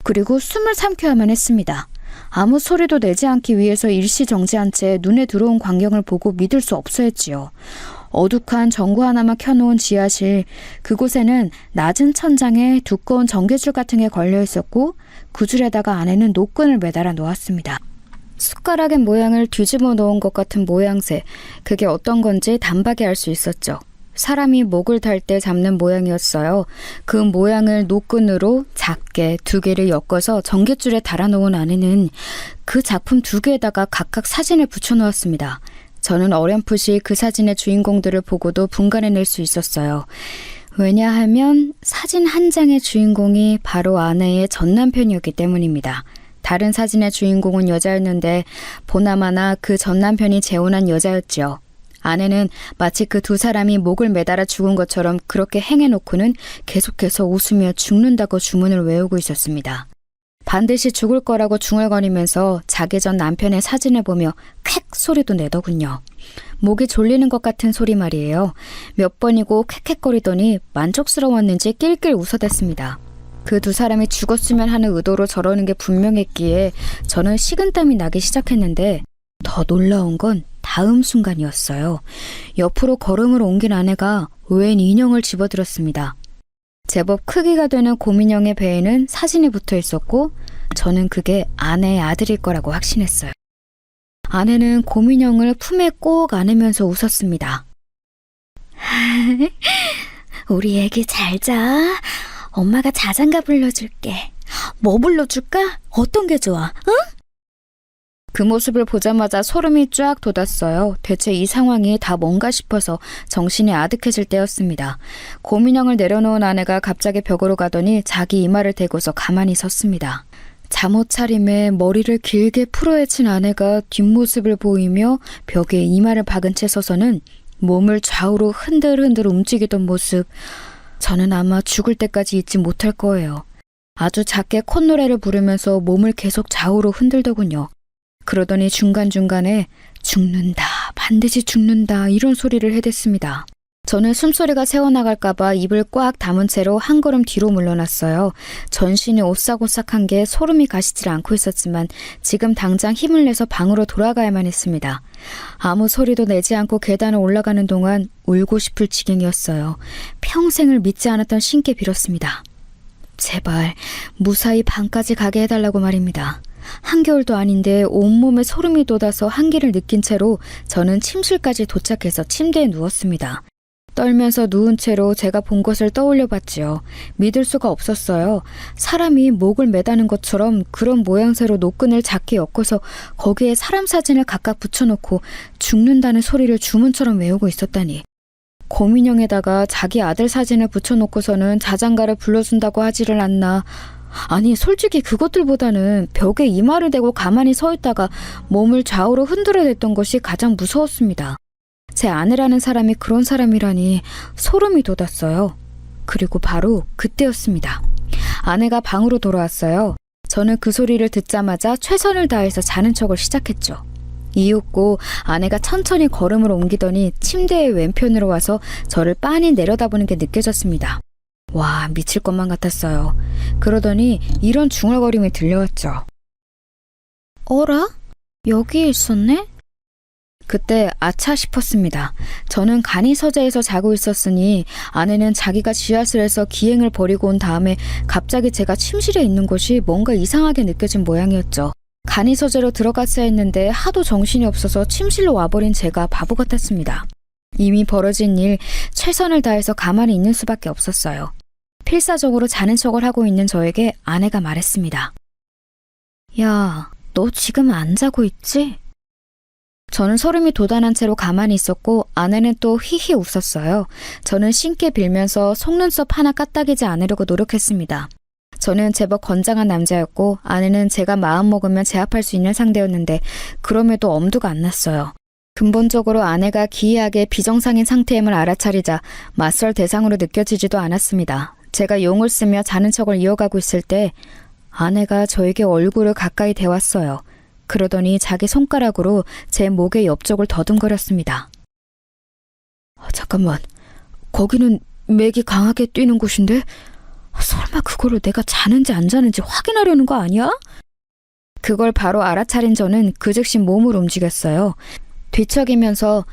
그리고 숨을 삼켜야만 했습니다. 아무 소리도 내지 않기 위해서 일시정지한 채 눈에 들어온 광경을 보고 믿을 수 없어 했지요. 어둑한 전구 하나만 켜놓은 지하실, 그곳에는 낮은 천장에 두꺼운 전기줄 같은 게 걸려 있었고 그 줄에다가 안에는 노끈을 매달아 놓았습니다. 숟가락의 모양을 뒤집어 놓은 것 같은 모양새, 그게 어떤 건지 단박에 알 수 있었죠. 사람이 목을 탈 때 잡는 모양이었어요. 그 모양을 노끈으로 작게 2개를 엮어서 전깃줄에 달아놓은 안에는 그 작품 2개에다가 각각 사진을 붙여놓았습니다. 저는 어렴풋이 그 사진의 주인공들을 보고도 분간해낼 수 있었어요. 왜냐하면 사진 한 장의 주인공이 바로 아내의 전남편이었기 때문입니다. 다른 사진의 주인공은 여자였는데 보나마나 그 전남편이 재혼한 여자였지요. 아내는 마치 그 2 사람이 목을 매달아 죽은 것처럼 그렇게 행해놓고는 계속해서 웃으며 죽는다고 주문을 외우고 있었습니다. 반드시 죽을 거라고 중얼거리면서 자기 전 남편의 사진을 보며 쾌 소리도 내더군요. 목이 졸리는 것 같은 소리 말이에요. 몇 번이고 쾌쾌거리더니 만족스러웠는지 낄낄 웃어댔습니다. 그 2 사람이 죽었으면 하는 의도로 저러는 게 분명했기에 저는 식은땀이 나기 시작했는데 더 놀라운 건 다음 순간이었어요. 옆으로 걸음을 옮긴 아내가 웬 인형을 집어들었습니다. 제법 크기가 되는 곰인형의 배에는 사진이 붙어 있었고 저는 그게 아내의 아들일 거라고 확신했어요. 아내는 곰인형을 품에 꼭 안으면서 웃었습니다. 우리 애기 잘 자. 엄마가 자장가 불러줄게. 뭐 불러줄까? 어떤 게 좋아? 응? 그 모습을 보자마자 소름이 쫙 돋았어요. 대체 이 상황이 다 뭔가 싶어서 정신이 아득해질 때였습니다. 곰인형을 내려놓은 아내가 갑자기 벽으로 가더니 자기 이마를 대고서 가만히 섰습니다. 잠옷 차림에 머리를 길게 풀어헤친 아내가 뒷모습을 보이며 벽에 이마를 박은 채 서서는 몸을 좌우로 흔들흔들 움직이던 모습, 저는 아마 죽을 때까지 잊지 못할 거예요. 아주 작게 콧노래를 부르면서 몸을 계속 좌우로 흔들더군요. 그러더니 중간중간에 죽는다, 반드시 죽는다 이런 소리를 해댔습니다. 저는 숨소리가 새어나갈까봐 입을 꽉 다문 채로 한 걸음 뒤로 물러났어요. 전신이 오싹오싹한 게 소름이 가시질 않고 있었지만 지금 당장 힘을 내서 방으로 돌아가야만 했습니다. 아무 소리도 내지 않고 계단을 올라가는 동안 울고 싶을 지경이었어요. 평생을 믿지 않았던 신께 빌었습니다. 제발 무사히 방까지 가게 해달라고 말입니다. 한겨울도 아닌데 온몸에 소름이 돋아서 한기를 느낀 채로 저는 침실까지 도착해서 침대에 누웠습니다. 떨면서 누운 채로 제가 본 것을 떠올려 봤지요. 믿을 수가 없었어요. 사람이 목을 매다는 것처럼 그런 모양새로 노끈을 작게 엮어서 거기에 사람 사진을 각각 붙여놓고 죽는다는 소리를 주문처럼 외우고 있었다니. 곰인형에다가 자기 아들 사진을 붙여놓고서는 자장가를 불러준다고 하지를 않나. 아니 솔직히 그것들보다는 벽에 이마를 대고 가만히 서 있다가 몸을 좌우로 흔들어댔던 것이 가장 무서웠습니다. 제 아내라는 사람이 그런 사람이라니 소름이 돋았어요. 그리고 바로 그때였습니다. 아내가 방으로 돌아왔어요. 저는 그 소리를 듣자마자 최선을 다해서 자는 척을 시작했죠. 이윽고 아내가 천천히 걸음을 옮기더니 침대의 왼편으로 와서 저를 빤히 내려다보는 게 느껴졌습니다. 와, 미칠 것만 같았어요. 그러더니 이런 중얼거림이 들려왔죠. 어라? 여기에 있었네? 그때 아차 싶었습니다. 저는 간이 서재에서 자고 있었으니 아내는 자기가 지하실에서 기행을 벌이고 온 다음에 갑자기 제가 침실에 있는 것이 뭔가 이상하게 느껴진 모양이었죠. 간이 서재로 들어갔어야 했는데 하도 정신이 없어서 침실로 와버린 제가 바보 같았습니다. 이미 벌어진 일, 최선을 다해서 가만히 있는 수밖에 없었어요. 필사적으로 자는 척을 하고 있는 저에게 아내가 말했습니다. 야, 너 지금 안 자고 있지? 저는 소름이 돋아난 채로 가만히 있었고 아내는 또 히히 웃었어요. 저는 신께 빌면서 속눈썹 하나 까딱이지 않으려고 노력했습니다. 저는 제법 건장한 남자였고 아내는 제가 마음먹으면 제압할 수 있는 상대였는데 그럼에도 엄두가 안 났어요. 근본적으로 아내가 기이하게 비정상인 상태임을 알아차리자 맞설 대상으로 느껴지지도 않았습니다. 제가 용을 쓰며 자는 척을 이어가고 있을 때 아내가 저에게 얼굴을 가까이 대왔어요. 그러더니 자기 손가락으로 제 목의 옆쪽을 더듬거렸습니다. 잠깐만, 거기는 맥이 강하게 뛰는 곳인데 설마 그걸로 내가 자는지 안 자는지 확인하려는 거 아니야? 그걸 바로 알아차린 저는 그 즉시 몸을 움직였어요. 뒤척이면서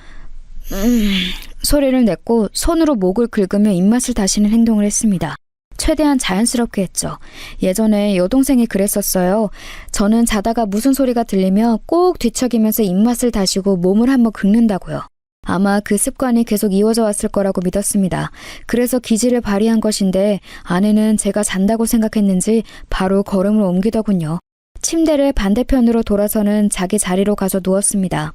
소리를 냈고 손으로 목을 긁으며 입맛을 다시는 행동을 했습니다. 최대한 자연스럽게 했죠. 예전에 여동생이 그랬었어요. 저는 자다가 무슨 소리가 들리며 꼭 뒤척이면서 입맛을 다시고 몸을 한번 긁는다고요. 아마 그 습관이 계속 이어져 왔을 거라고 믿었습니다. 그래서 기지를 발휘한 것인데 아내는 제가 잔다고 생각했는지 바로 걸음을 옮기더군요. 침대를 반대편으로 돌아서는 자기 자리로 가서 누웠습니다.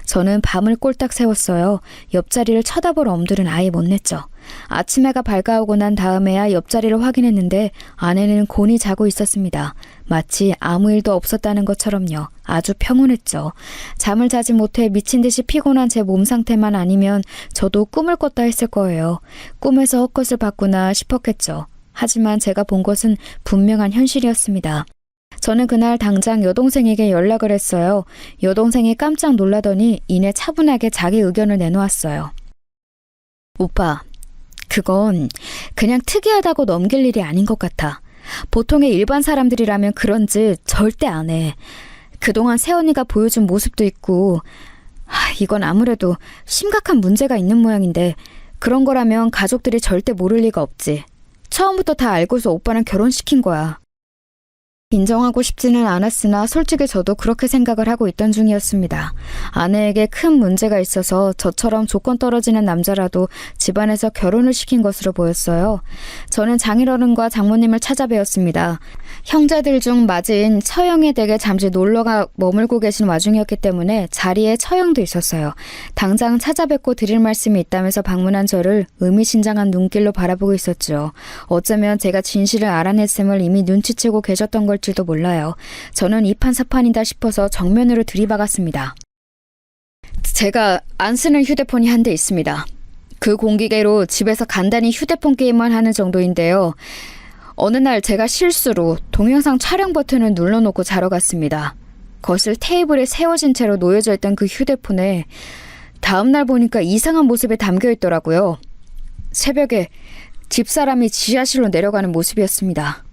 저는 밤을 꼴딱 새웠어요. 옆자리를 쳐다볼 엄두는 아예 못 냈죠. 아침 해가 밝아오고 난 다음에야 옆자리를 확인했는데 아내는 곤히 자고 있었습니다. 마치 아무 일도 없었다는 것처럼요. 아주 평온했죠. 잠을 자지 못해 미친 듯이 피곤한 제 몸 상태만 아니면 저도 꿈을 꿨다 했을 거예요. 꿈에서 헛것을 봤구나 싶었겠죠. 하지만 제가 본 것은 분명한 현실이었습니다. 저는 그날 당장 여동생에게 연락을 했어요. 여동생이 깜짝 놀라더니 이내 차분하게 자기 의견을 내놓았어요. 오빠, 그건 그냥 특이하다고 넘길 일이 아닌 것 같아. 보통의 일반 사람들이라면 그런 짓 절대 안 해. 그동안 새언니가 보여준 모습도 있고 이건 아무래도 심각한 문제가 있는 모양인데 그런 거라면 가족들이 절대 모를 리가 없지. 처음부터 다 알고서 오빠랑 결혼시킨 거야. 인정하고 싶지는 않았으나 솔직히 저도 그렇게 생각을 하고 있던 중이었습니다. 아내에게 큰 문제가 있어서 저처럼 조건 떨어지는 남자라도 집안에서 결혼을 시킨 것으로 보였어요. 저는 장인어른과 장모님을 찾아뵈었습니다. 형제들 중 맞이인 처형의 댁에 잠시 놀러가 머물고 계신 와중이었기 때문에 자리에 처형도 있었어요. 당장 찾아뵙고 드릴 말씀이 있다면서 방문한 저를 의미심장한 눈길로 바라보고 있었죠. 어쩌면 제가 진실을 알아냈음을 이미 눈치채고 계셨던 걸지도 몰라요. 저는 이판사판이다 싶어서 정면으로 들이박았습니다. 제가 안 쓰는 휴대폰이 한 대 있습니다. 그 공기계로 집에서 간단히 휴대폰 게임만 하는 정도인데요. 어느 날 제가 실수로 동영상 촬영 버튼을 눌러놓고 자러 갔습니다. 거실 테이블에 세워진 채로 놓여져 있던 그 휴대폰에 다음날 보니까 이상한 모습이 담겨 있더라고요. 새벽에 집사람이 지하실로 내려가는 모습이었습니다.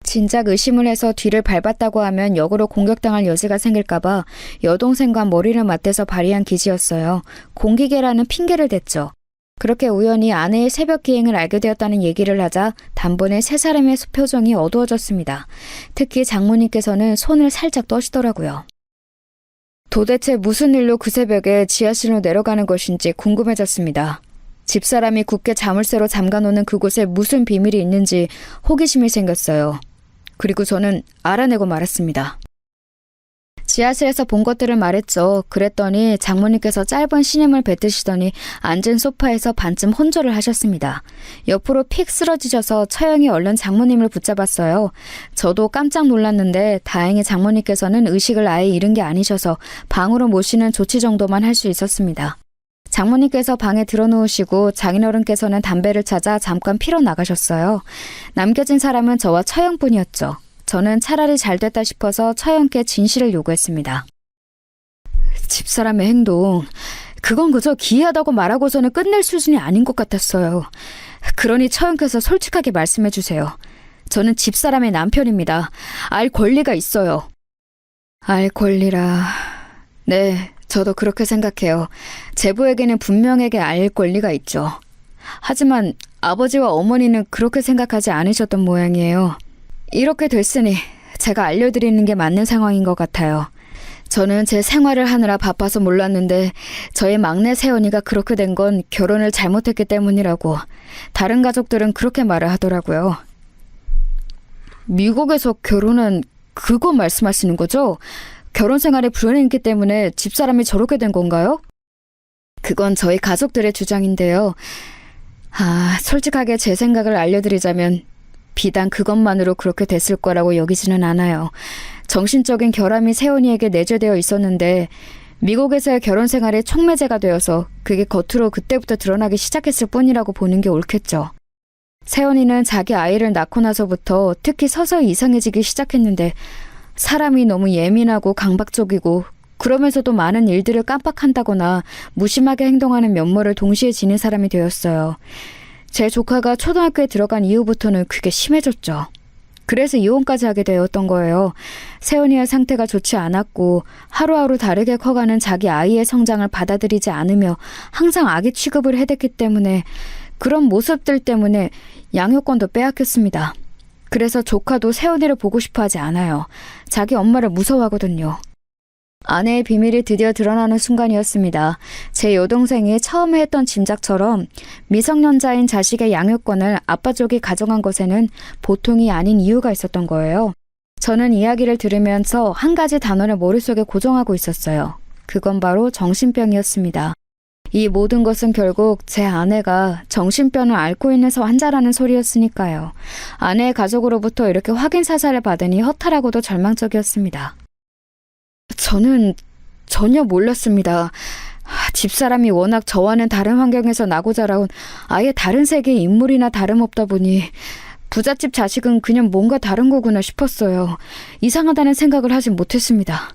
진작 의심을 해서 뒤를 밟았다고 하면 역으로 공격당할 여지가 생길까봐 여동생과 머리를 맞대서 발휘한 기지였어요. 공기계라는 핑계를 댔죠. 그렇게 우연히 아내의 새벽 기행을 알게 되었다는 얘기를 하자 단번에 세 사람의 표정이 어두워졌습니다. 특히 장모님께서는 손을 살짝 떠시더라고요. 도대체 무슨 일로 그 새벽에 지하실로 내려가는 것인지 궁금해졌습니다. 집사람이 굳게 자물쇠로 잠가놓는 그곳에 무슨 비밀이 있는지 호기심이 생겼어요. 그리고 저는 알아내고 말았습니다. 지하실에서 본 것들을 말했죠. 그랬더니 장모님께서 짧은 신음을 뱉으시더니 앉은 소파에서 반쯤 혼절을 하셨습니다. 옆으로 픽 쓰러지셔서 처형이 얼른 장모님을 붙잡았어요. 저도 깜짝 놀랐는데 다행히 장모님께서는 의식을 아예 잃은 게 아니셔서 방으로 모시는 조치 정도만 할 수 있었습니다. 장모님께서 방에 들어누우시고 장인어른께서는 담배를 찾아 잠깐 피러 나가셨어요. 남겨진 사람은 저와 처형뿐이었죠. 저는 차라리 잘 됐다 싶어서 처형께 진실을 요구했습니다. 집사람의 행동, 그건 그저 기이하다고 말하고서는 끝낼 수준이 아닌 것 같았어요. 그러니 처형께서 솔직하게 말씀해 주세요. 저는 집사람의 남편입니다. 알 권리가 있어요. 알 권리라... 네, 저도 그렇게 생각해요. 제부에게는 분명하게 알 권리가 있죠. 하지만 아버지와 어머니는 그렇게 생각하지 않으셨던 모양이에요. 이렇게 됐으니 제가 알려드리는 게 맞는 상황인 것 같아요. 저는 제 생활을 하느라 바빠서 몰랐는데 저의 막내 새언니가 그렇게 된 건 결혼을 잘못했기 때문이라고 다른 가족들은 그렇게 말을 하더라고요. 미국에서 결혼한 그거 말씀하시는 거죠? 결혼 생활에 불행이 있기 때문에 집사람이 저렇게 된 건가요? 그건 저희 가족들의 주장인데요. 솔직하게 제 생각을 알려드리자면 비단 그것만으로 그렇게 됐을 거라고 여기지는 않아요. 정신적인 결함이 새언니에게 내재되어 있었는데 미국에서의 결혼 생활이 촉매제가 되어서 그게 겉으로 그때부터 드러나기 시작했을 뿐이라고 보는 게 옳겠죠. 새언니는 자기 아이를 낳고 나서부터 특히 서서히 이상해지기 시작했는데 사람이 너무 예민하고 강박적이고 그러면서도 많은 일들을 깜빡한다거나 무심하게 행동하는 면모를 동시에 지닌 사람이 되었어요. 제 조카가 초등학교에 들어간 이후부터는 그게 심해졌죠. 그래서 이혼까지 하게 되었던 거예요. 세연이의 상태가 좋지 않았고 하루하루 다르게 커가는 자기 아이의 성장을 받아들이지 않으며 항상 아기 취급을 해댔기 때문에 그런 모습들 때문에 양육권도 빼앗겼습니다. 그래서 조카도 세연이를 보고 싶어 하지 않아요. 자기 엄마를 무서워하거든요. 아내의 비밀이 드디어 드러나는 순간이었습니다. 제 여동생이 처음에 했던 짐작처럼 미성년자인 자식의 양육권을 아빠 쪽이 가져간 것에는 보통이 아닌 이유가 있었던 거예요. 저는 이야기를 들으면서 한 가지 단어를 머릿속에 고정하고 있었어요. 그건 바로 정신병이었습니다. 이 모든 것은 결국 제 아내가 정신병을 앓고 있는 환자라는 소리였으니까요. 아내의 가족으로부터 이렇게 확인 사살을 받으니 허탈하고도 절망적이었습니다. 저는 전혀 몰랐습니다. 집사람이 워낙 저와는 다른 환경에서 나고 자라온 아예 다른 세계의 인물이나 다름없다 보니 부잣집 자식은 그냥 뭔가 다른 거구나 싶었어요. 이상하다는 생각을 하진 못했습니다.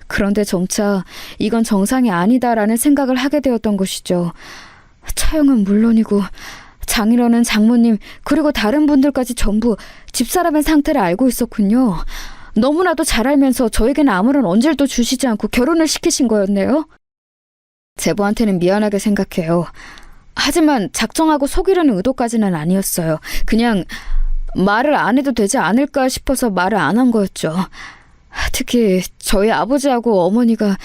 그런데 점차 이건 정상이 아니다라는 생각을 하게 되었던 것이죠. 처형은 물론이고 장인어른, 장모님 그리고 다른 분들까지 전부 집사람의 상태를 알고 있었군요. 너무나도 잘 알면서 저에게는 아무런 언질도 주시지 않고 결혼을 시키신 거였네요. 제보한테는 미안하게 생각해요. 하지만 작정하고 속이려는 의도까지는 아니었어요. 그냥 말을 안 해도 되지 않을까 싶어서 말을 안 한 거였죠. 특히 저희 아버지하고 어머니가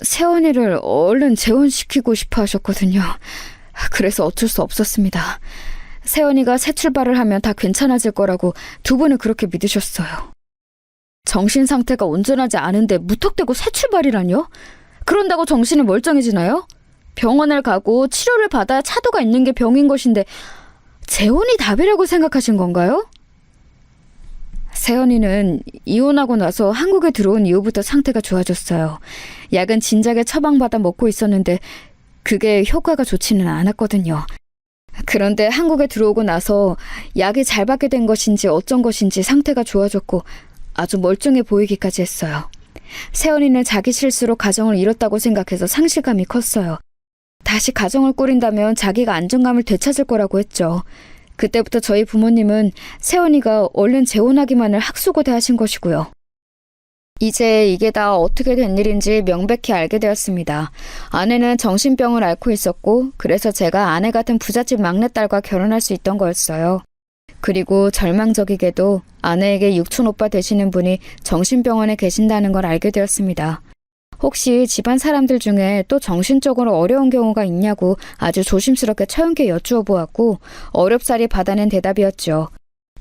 세연이를 얼른 재혼시키고 싶어 하셨거든요. 그래서 어쩔 수 없었습니다. 세연이가 새 출발을 하면 다 괜찮아질 거라고 두 분은 그렇게 믿으셨어요. 정신 상태가 온전하지 않은데 무턱대고 새 출발이라뇨? 그런다고 정신이 멀쩡해지나요? 병원을 가고 치료를 받아야 차도가 있는 게 병인 것인데 재혼이 답이라고 생각하신 건가요? 세연이는 이혼하고 나서 한국에 들어온 이후부터 상태가 좋아졌어요. 약은 진작에 처방받아 먹고 있었는데 그게 효과가 좋지는 않았거든요. 그런데 한국에 들어오고 나서 약이 잘 받게 된 것인지 어쩐 것인지 상태가 좋아졌고 아주 멀쩡해 보이기까지 했어요. 세연이는 자기 실수로 가정을 잃었다고 생각해서 상실감이 컸어요. 다시 가정을 꾸린다면 자기가 안정감을 되찾을 거라고 했죠. 그때부터 저희 부모님은 세연이가 얼른 재혼하기만을 학수고대하신 것이고요. 이제 이게 다 어떻게 된 일인지 명백히 알게 되었습니다. 아내는 정신병을 앓고 있었고 그래서 제가 아내 같은 부잣집 막내딸과 결혼할 수 있던 거였어요. 그리고 절망적이게도 아내에게 육촌오빠 되시는 분이 정신병원에 계신다는 걸 알게 되었습니다. 혹시 집안 사람들 중에 또 정신적으로 어려운 경우가 있냐고 아주 조심스럽게 처음께 여쭈어 보았고 어렵사리 받아낸 대답이었죠.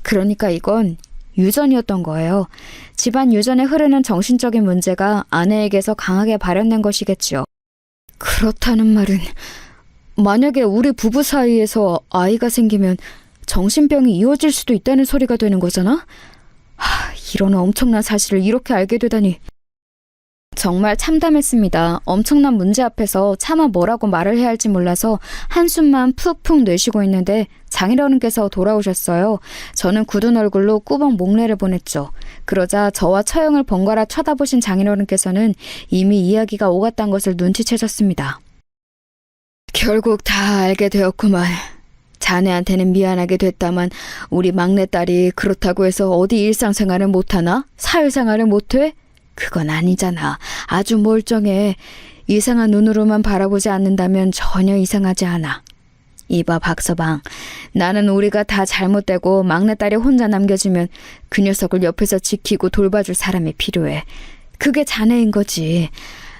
그러니까 이건 유전이었던 거예요. 집안 유전에 흐르는 정신적인 문제가 아내에게서 강하게 발현된 것이겠지요. 그렇다는 말은 만약에 우리 부부 사이에서 아이가 생기면 정신병이 이어질 수도 있다는 소리가 되는 거잖아? 이런 엄청난 사실을 이렇게 알게 되다니. 정말 참담했습니다. 엄청난 문제 앞에서 차마 뭐라고 말을 해야 할지 몰라서 한숨만 푹푹 내쉬고 있는데 장인어른께서 돌아오셨어요. 저는 굳은 얼굴로 꾸벅 목례를 보냈죠. 그러자 저와 처형을 번갈아 쳐다보신 장인어른께서는 이미 이야기가 오갔다는 것을 눈치채셨습니다. 결국 다 알게 되었구만. 자네한테는 미안하게 됐다만 우리 막내딸이 그렇다고 해서 어디 일상생활을 못하나? 사회생활을 못해? 그건 아니잖아. 아주 멀쩡해. 이상한 눈으로만 바라보지 않는다면 전혀 이상하지 않아. 이봐 박서방, 나는 우리가 다 잘못되고 막내딸이 혼자 남겨지면 그 녀석을 옆에서 지키고 돌봐줄 사람이 필요해. 그게 자네인 거지.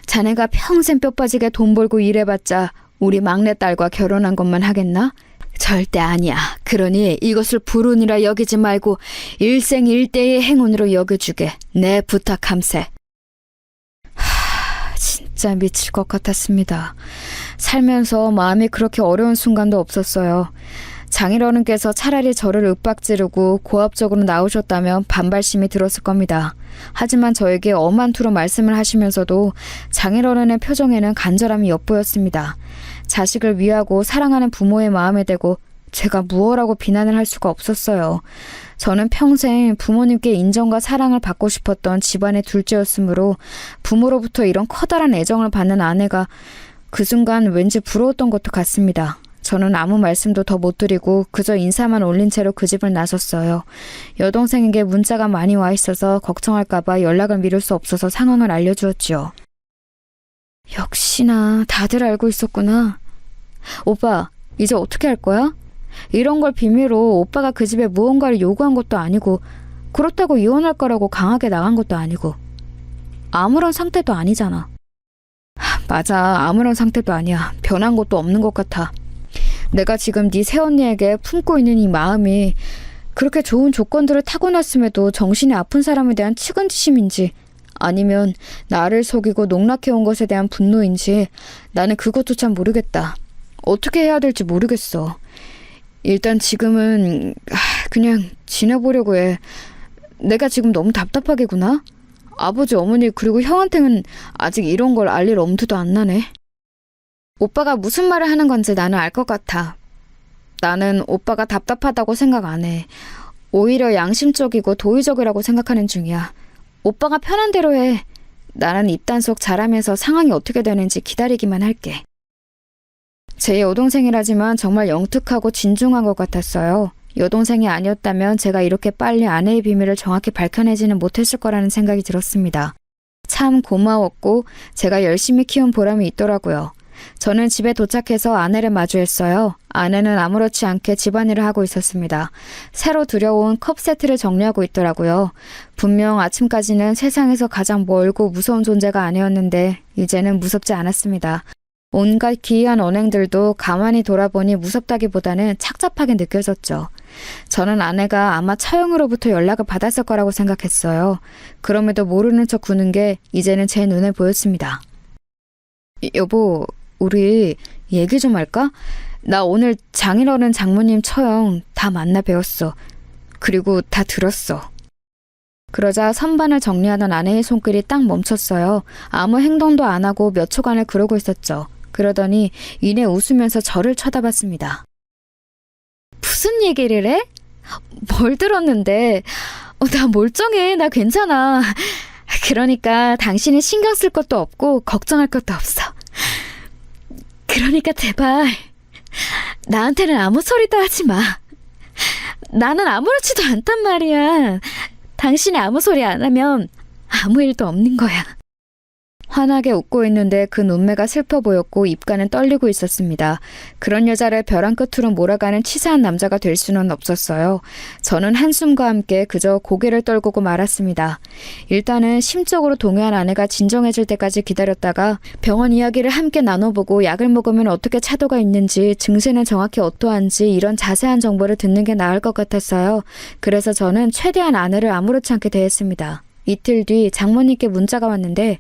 자네가 평생 뼈 빠지게 돈 벌고 일해봤자 우리 막내딸과 결혼한 것만 하겠나? 절대 아니야. 그러니 이것을 불운이라 여기지 말고 일생일대의 행운으로 여겨주게. 내 부탁함세. 진짜 미칠 것 같았습니다. 살면서 마음이 그렇게 어려운 순간도 없었어요. 장인어른께서 차라리 저를 윽박지르고 고압적으로 나오셨다면 반발심이 들었을 겁니다. 하지만 저에게 엄한 투로 말씀을 하시면서도 장인어른의 표정에는 간절함이 엿보였습니다. 자식을 위하고 사랑하는 부모의 마음에 대고 제가 무엇라고 비난을 할 수가 없었어요. 저는 평생 부모님께 인정과 사랑을 받고 싶었던 집안의 둘째였으므로 부모로부터 이런 커다란 애정을 받는 아내가 그 순간 왠지 부러웠던 것도 같습니다. 저는 아무 말씀도 더 못 드리고 그저 인사만 올린 채로 그 집을 나섰어요. 여동생에게 문자가 많이 와 있어서 걱정할까봐 연락을 미룰 수 없어서 상황을 알려주었지요. 역시나 다들 알고 있었구나. 오빠, 이제 어떻게 할 거야? 이런 걸 비밀로 오빠가 그 집에 무언가를 요구한 것도 아니고 그렇다고 이혼할 거라고 강하게 나간 것도 아니고 아무런 상태도 아니잖아. 맞아, 아무런 상태도 아니야. 변한 것도 없는 것 같아. 내가 지금 네 새언니에게 품고 있는 이 마음이 그렇게 좋은 조건들을 타고났음에도 정신이 아픈 사람에 대한 측은지심인지 아니면 나를 속이고 농락해온 것에 대한 분노인지 나는 그것조차 모르겠다. 어떻게 해야 될지 모르겠어. 일단 지금은 그냥 지내보려고 해. 내가 지금 너무 답답하게 구나? 아버지, 어머니 그리고 형한테는 아직 이런 걸 알릴 엄두도 안 나네. 오빠가 무슨 말을 하는 건지 나는 알 것 같아. 나는 오빠가 답답하다고 생각 안 해. 오히려 양심적이고 도의적이라고 생각하는 중이야. 오빠가 편한 대로 해. 나는 입단속 잘하면서 상황이 어떻게 되는지 기다리기만 할게. 제 여동생이라지만 정말 영특하고 진중한 것 같았어요. 여동생이 아니었다면 제가 이렇게 빨리 아내의 비밀을 정확히 밝혀내지는 못했을 거라는 생각이 들었습니다. 참 고마웠고 제가 열심히 키운 보람이 있더라고요. 저는 집에 도착해서 아내를 마주했어요. 아내는 아무렇지 않게 집안일을 하고 있었습니다. 새로 들여온 컵 세트를 정리하고 있더라고요. 분명 아침까지는 세상에서 가장 멀고 무서운 존재가 아니었는데 이제는 무섭지 않았습니다. 온갖 기이한 언행들도 가만히 돌아보니 무섭다기보다는 착잡하게 느껴졌죠. 저는 아내가 아마 처형으로부터 연락을 받았을 거라고 생각했어요. 그럼에도 모르는 척 구는 게 이제는 제 눈에 보였습니다. 여보, 우리 얘기 좀 할까? 나 오늘 장인어른 장모님 처형 다 만나 뵈었어. 그리고 다 들었어. 그러자 선반을 정리하던 아내의 손길이 딱 멈췄어요. 아무 행동도 안 하고 몇 초간을 그러고 있었죠. 그러더니 이내 웃으면서 저를 쳐다봤습니다. 무슨 얘기를 해? 뭘 들었는데? 나 멀쩡해. 나 괜찮아. 그러니까 당신은 신경 쓸 것도 없고 걱정할 것도 없어. 그러니까 제발 나한테는 아무 소리도 하지 마. 나는 아무렇지도 않단 말이야. 당신이 아무 소리 안 하면 아무 일도 없는 거야. 환하게 웃고 있는데 그 눈매가 슬퍼 보였고 입가는 떨리고 있었습니다. 그런 여자를 벼랑 끝으로 몰아가는 치사한 남자가 될 수는 없었어요. 저는 한숨과 함께 그저 고개를 떨구고 말았습니다. 일단은 심적으로 동요한 아내가 진정해질 때까지 기다렸다가 병원 이야기를 함께 나눠보고 약을 먹으면 어떻게 차도가 있는지 증세는 정확히 어떠한지 이런 자세한 정보를 듣는 게 나을 것 같았어요. 그래서 저는 최대한 아내를 아무렇지 않게 대했습니다. 이틀 뒤 장모님께 문자가 왔는데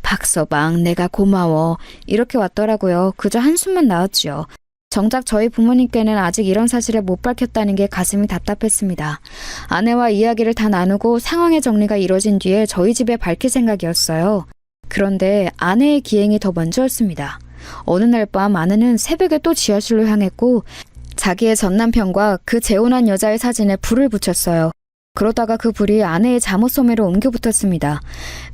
박서방, 내가 고마워. 이렇게 왔더라고요. 그저 한숨만 나왔지요. 정작 저희 부모님께는 아직 이런 사실을 못 밝혔다는 게 가슴이 답답했습니다. 아내와 이야기를 다 나누고 상황의 정리가 이뤄진 뒤에 저희 집에 밝힐 생각이었어요. 그런데 아내의 기행이 더 먼저였습니다. 어느 날 밤 아내는 새벽에 또 지하실로 향했고 자기의 전남편과 그 재혼한 여자의 사진에 불을 붙였어요. 그러다가 그 불이 아내의 잠옷 소매로 옮겨 붙었습니다.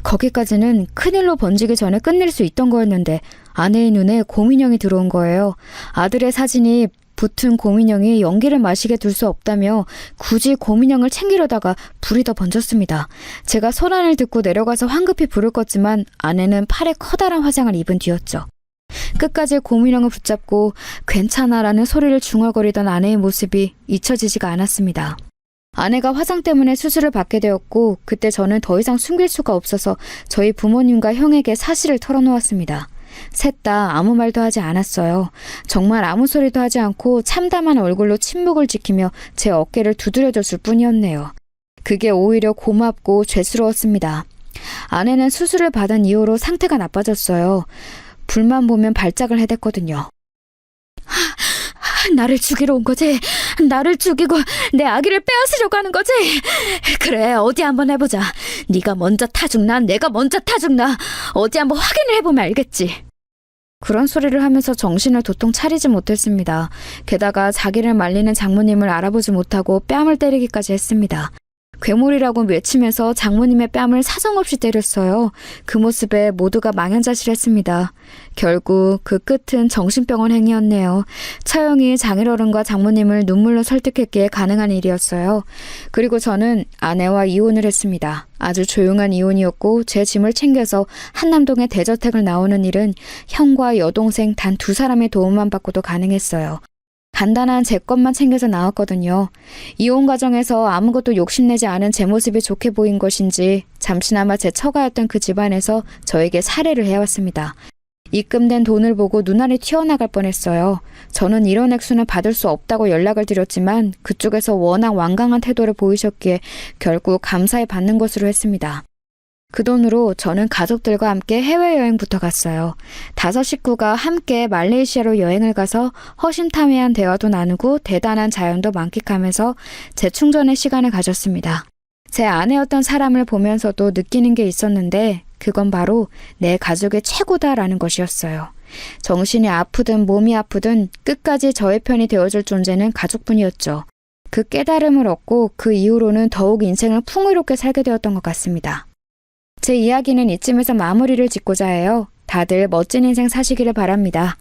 거기까지는 큰일로 번지기 전에 끝낼 수 있던 거였는데 아내의 눈에 곰인형이 들어온 거예요. 아들의 사진이 붙은 곰인형이 연기를 마시게 둘 수 없다며 굳이 곰인형을 챙기려다가 불이 더 번졌습니다. 제가 소란을 듣고 내려가서 황급히 불을 껐지만 아내는 팔에 커다란 화상을 입은 뒤였죠. 끝까지 곰인형을 붙잡고 괜찮아라는 소리를 중얼거리던 아내의 모습이 잊혀지지가 않았습니다. 아내가 화상 때문에 수술을 받게 되었고 그때 저는 더 이상 숨길 수가 없어서 저희 부모님과 형에게 사실을 털어놓았습니다. 셋 다 아무 말도 하지 않았어요. 정말 아무 소리도 하지 않고 참담한 얼굴로 침묵을 지키며 제 어깨를 두드려줬을 뿐이었네요. 그게 오히려 고맙고 죄스러웠습니다. 아내는 수술을 받은 이후로 상태가 나빠졌어요. 불만 보면 발작을 해댔거든요. 나를 죽이러 온 거지? 나를 죽이고 내 아기를 빼앗으려고 하는 거지? 그래, 어디 한번 해보자. 네가 먼저 타죽나 내가 먼저 타죽나 어디 한번 확인을 해보면 알겠지. 그런 소리를 하면서 정신을 도통 차리지 못했습니다. 게다가 자기를 말리는 장모님을 알아보지 못하고 뺨을 때리기까지 했습니다. 괴물이라고 외치면서 장모님의 뺨을 사정없이 때렸어요. 그 모습에 모두가 망연자실했습니다. 결국 그 끝은 정신병원 행위였네요. 처형이 장인어른과 장모님을 눈물로 설득했기에 가능한 일이었어요. 그리고 저는 아내와 이혼을 했습니다. 아주 조용한 이혼이었고 제 짐을 챙겨서 한남동의 대저택을 나오는 일은 형과 여동생 단 2사람의 도움만 받고도 가능했어요. 간단한 제 것만 챙겨서 나왔거든요. 이혼 과정에서 아무것도 욕심내지 않은 제 모습이 좋게 보인 것인지 잠시나마 제 처가였던 그 집안에서 저에게 살해를 해왔습니다. 입금된 돈을 보고 눈알이 튀어나갈 뻔했어요. 저는 이런 액수는 받을 수 없다고 연락을 드렸지만 그쪽에서 워낙 완강한 태도를 보이셨기에 결국 감사히 받는 것으로 했습니다. 그 돈으로 저는 가족들과 함께 해외여행부터 갔어요. 5 식구가 함께 말레이시아로 여행을 가서 허심탄회한 대화도 나누고 대단한 자연도 만끽하면서 재충전의 시간을 가졌습니다. 제 아내였던 사람을 보면서도 느끼는 게 있었는데 그건 바로 내 가족의 최고다라는 것이었어요. 정신이 아프든 몸이 아프든 끝까지 저의 편이 되어줄 존재는 가족뿐이었죠. 그 깨달음을 얻고 그 이후로는 더욱 인생을 풍요롭게 살게 되었던 것 같습니다. 제 이야기는 이쯤에서 마무리를 짓고자 해요. 다들 멋진 인생 사시기를 바랍니다.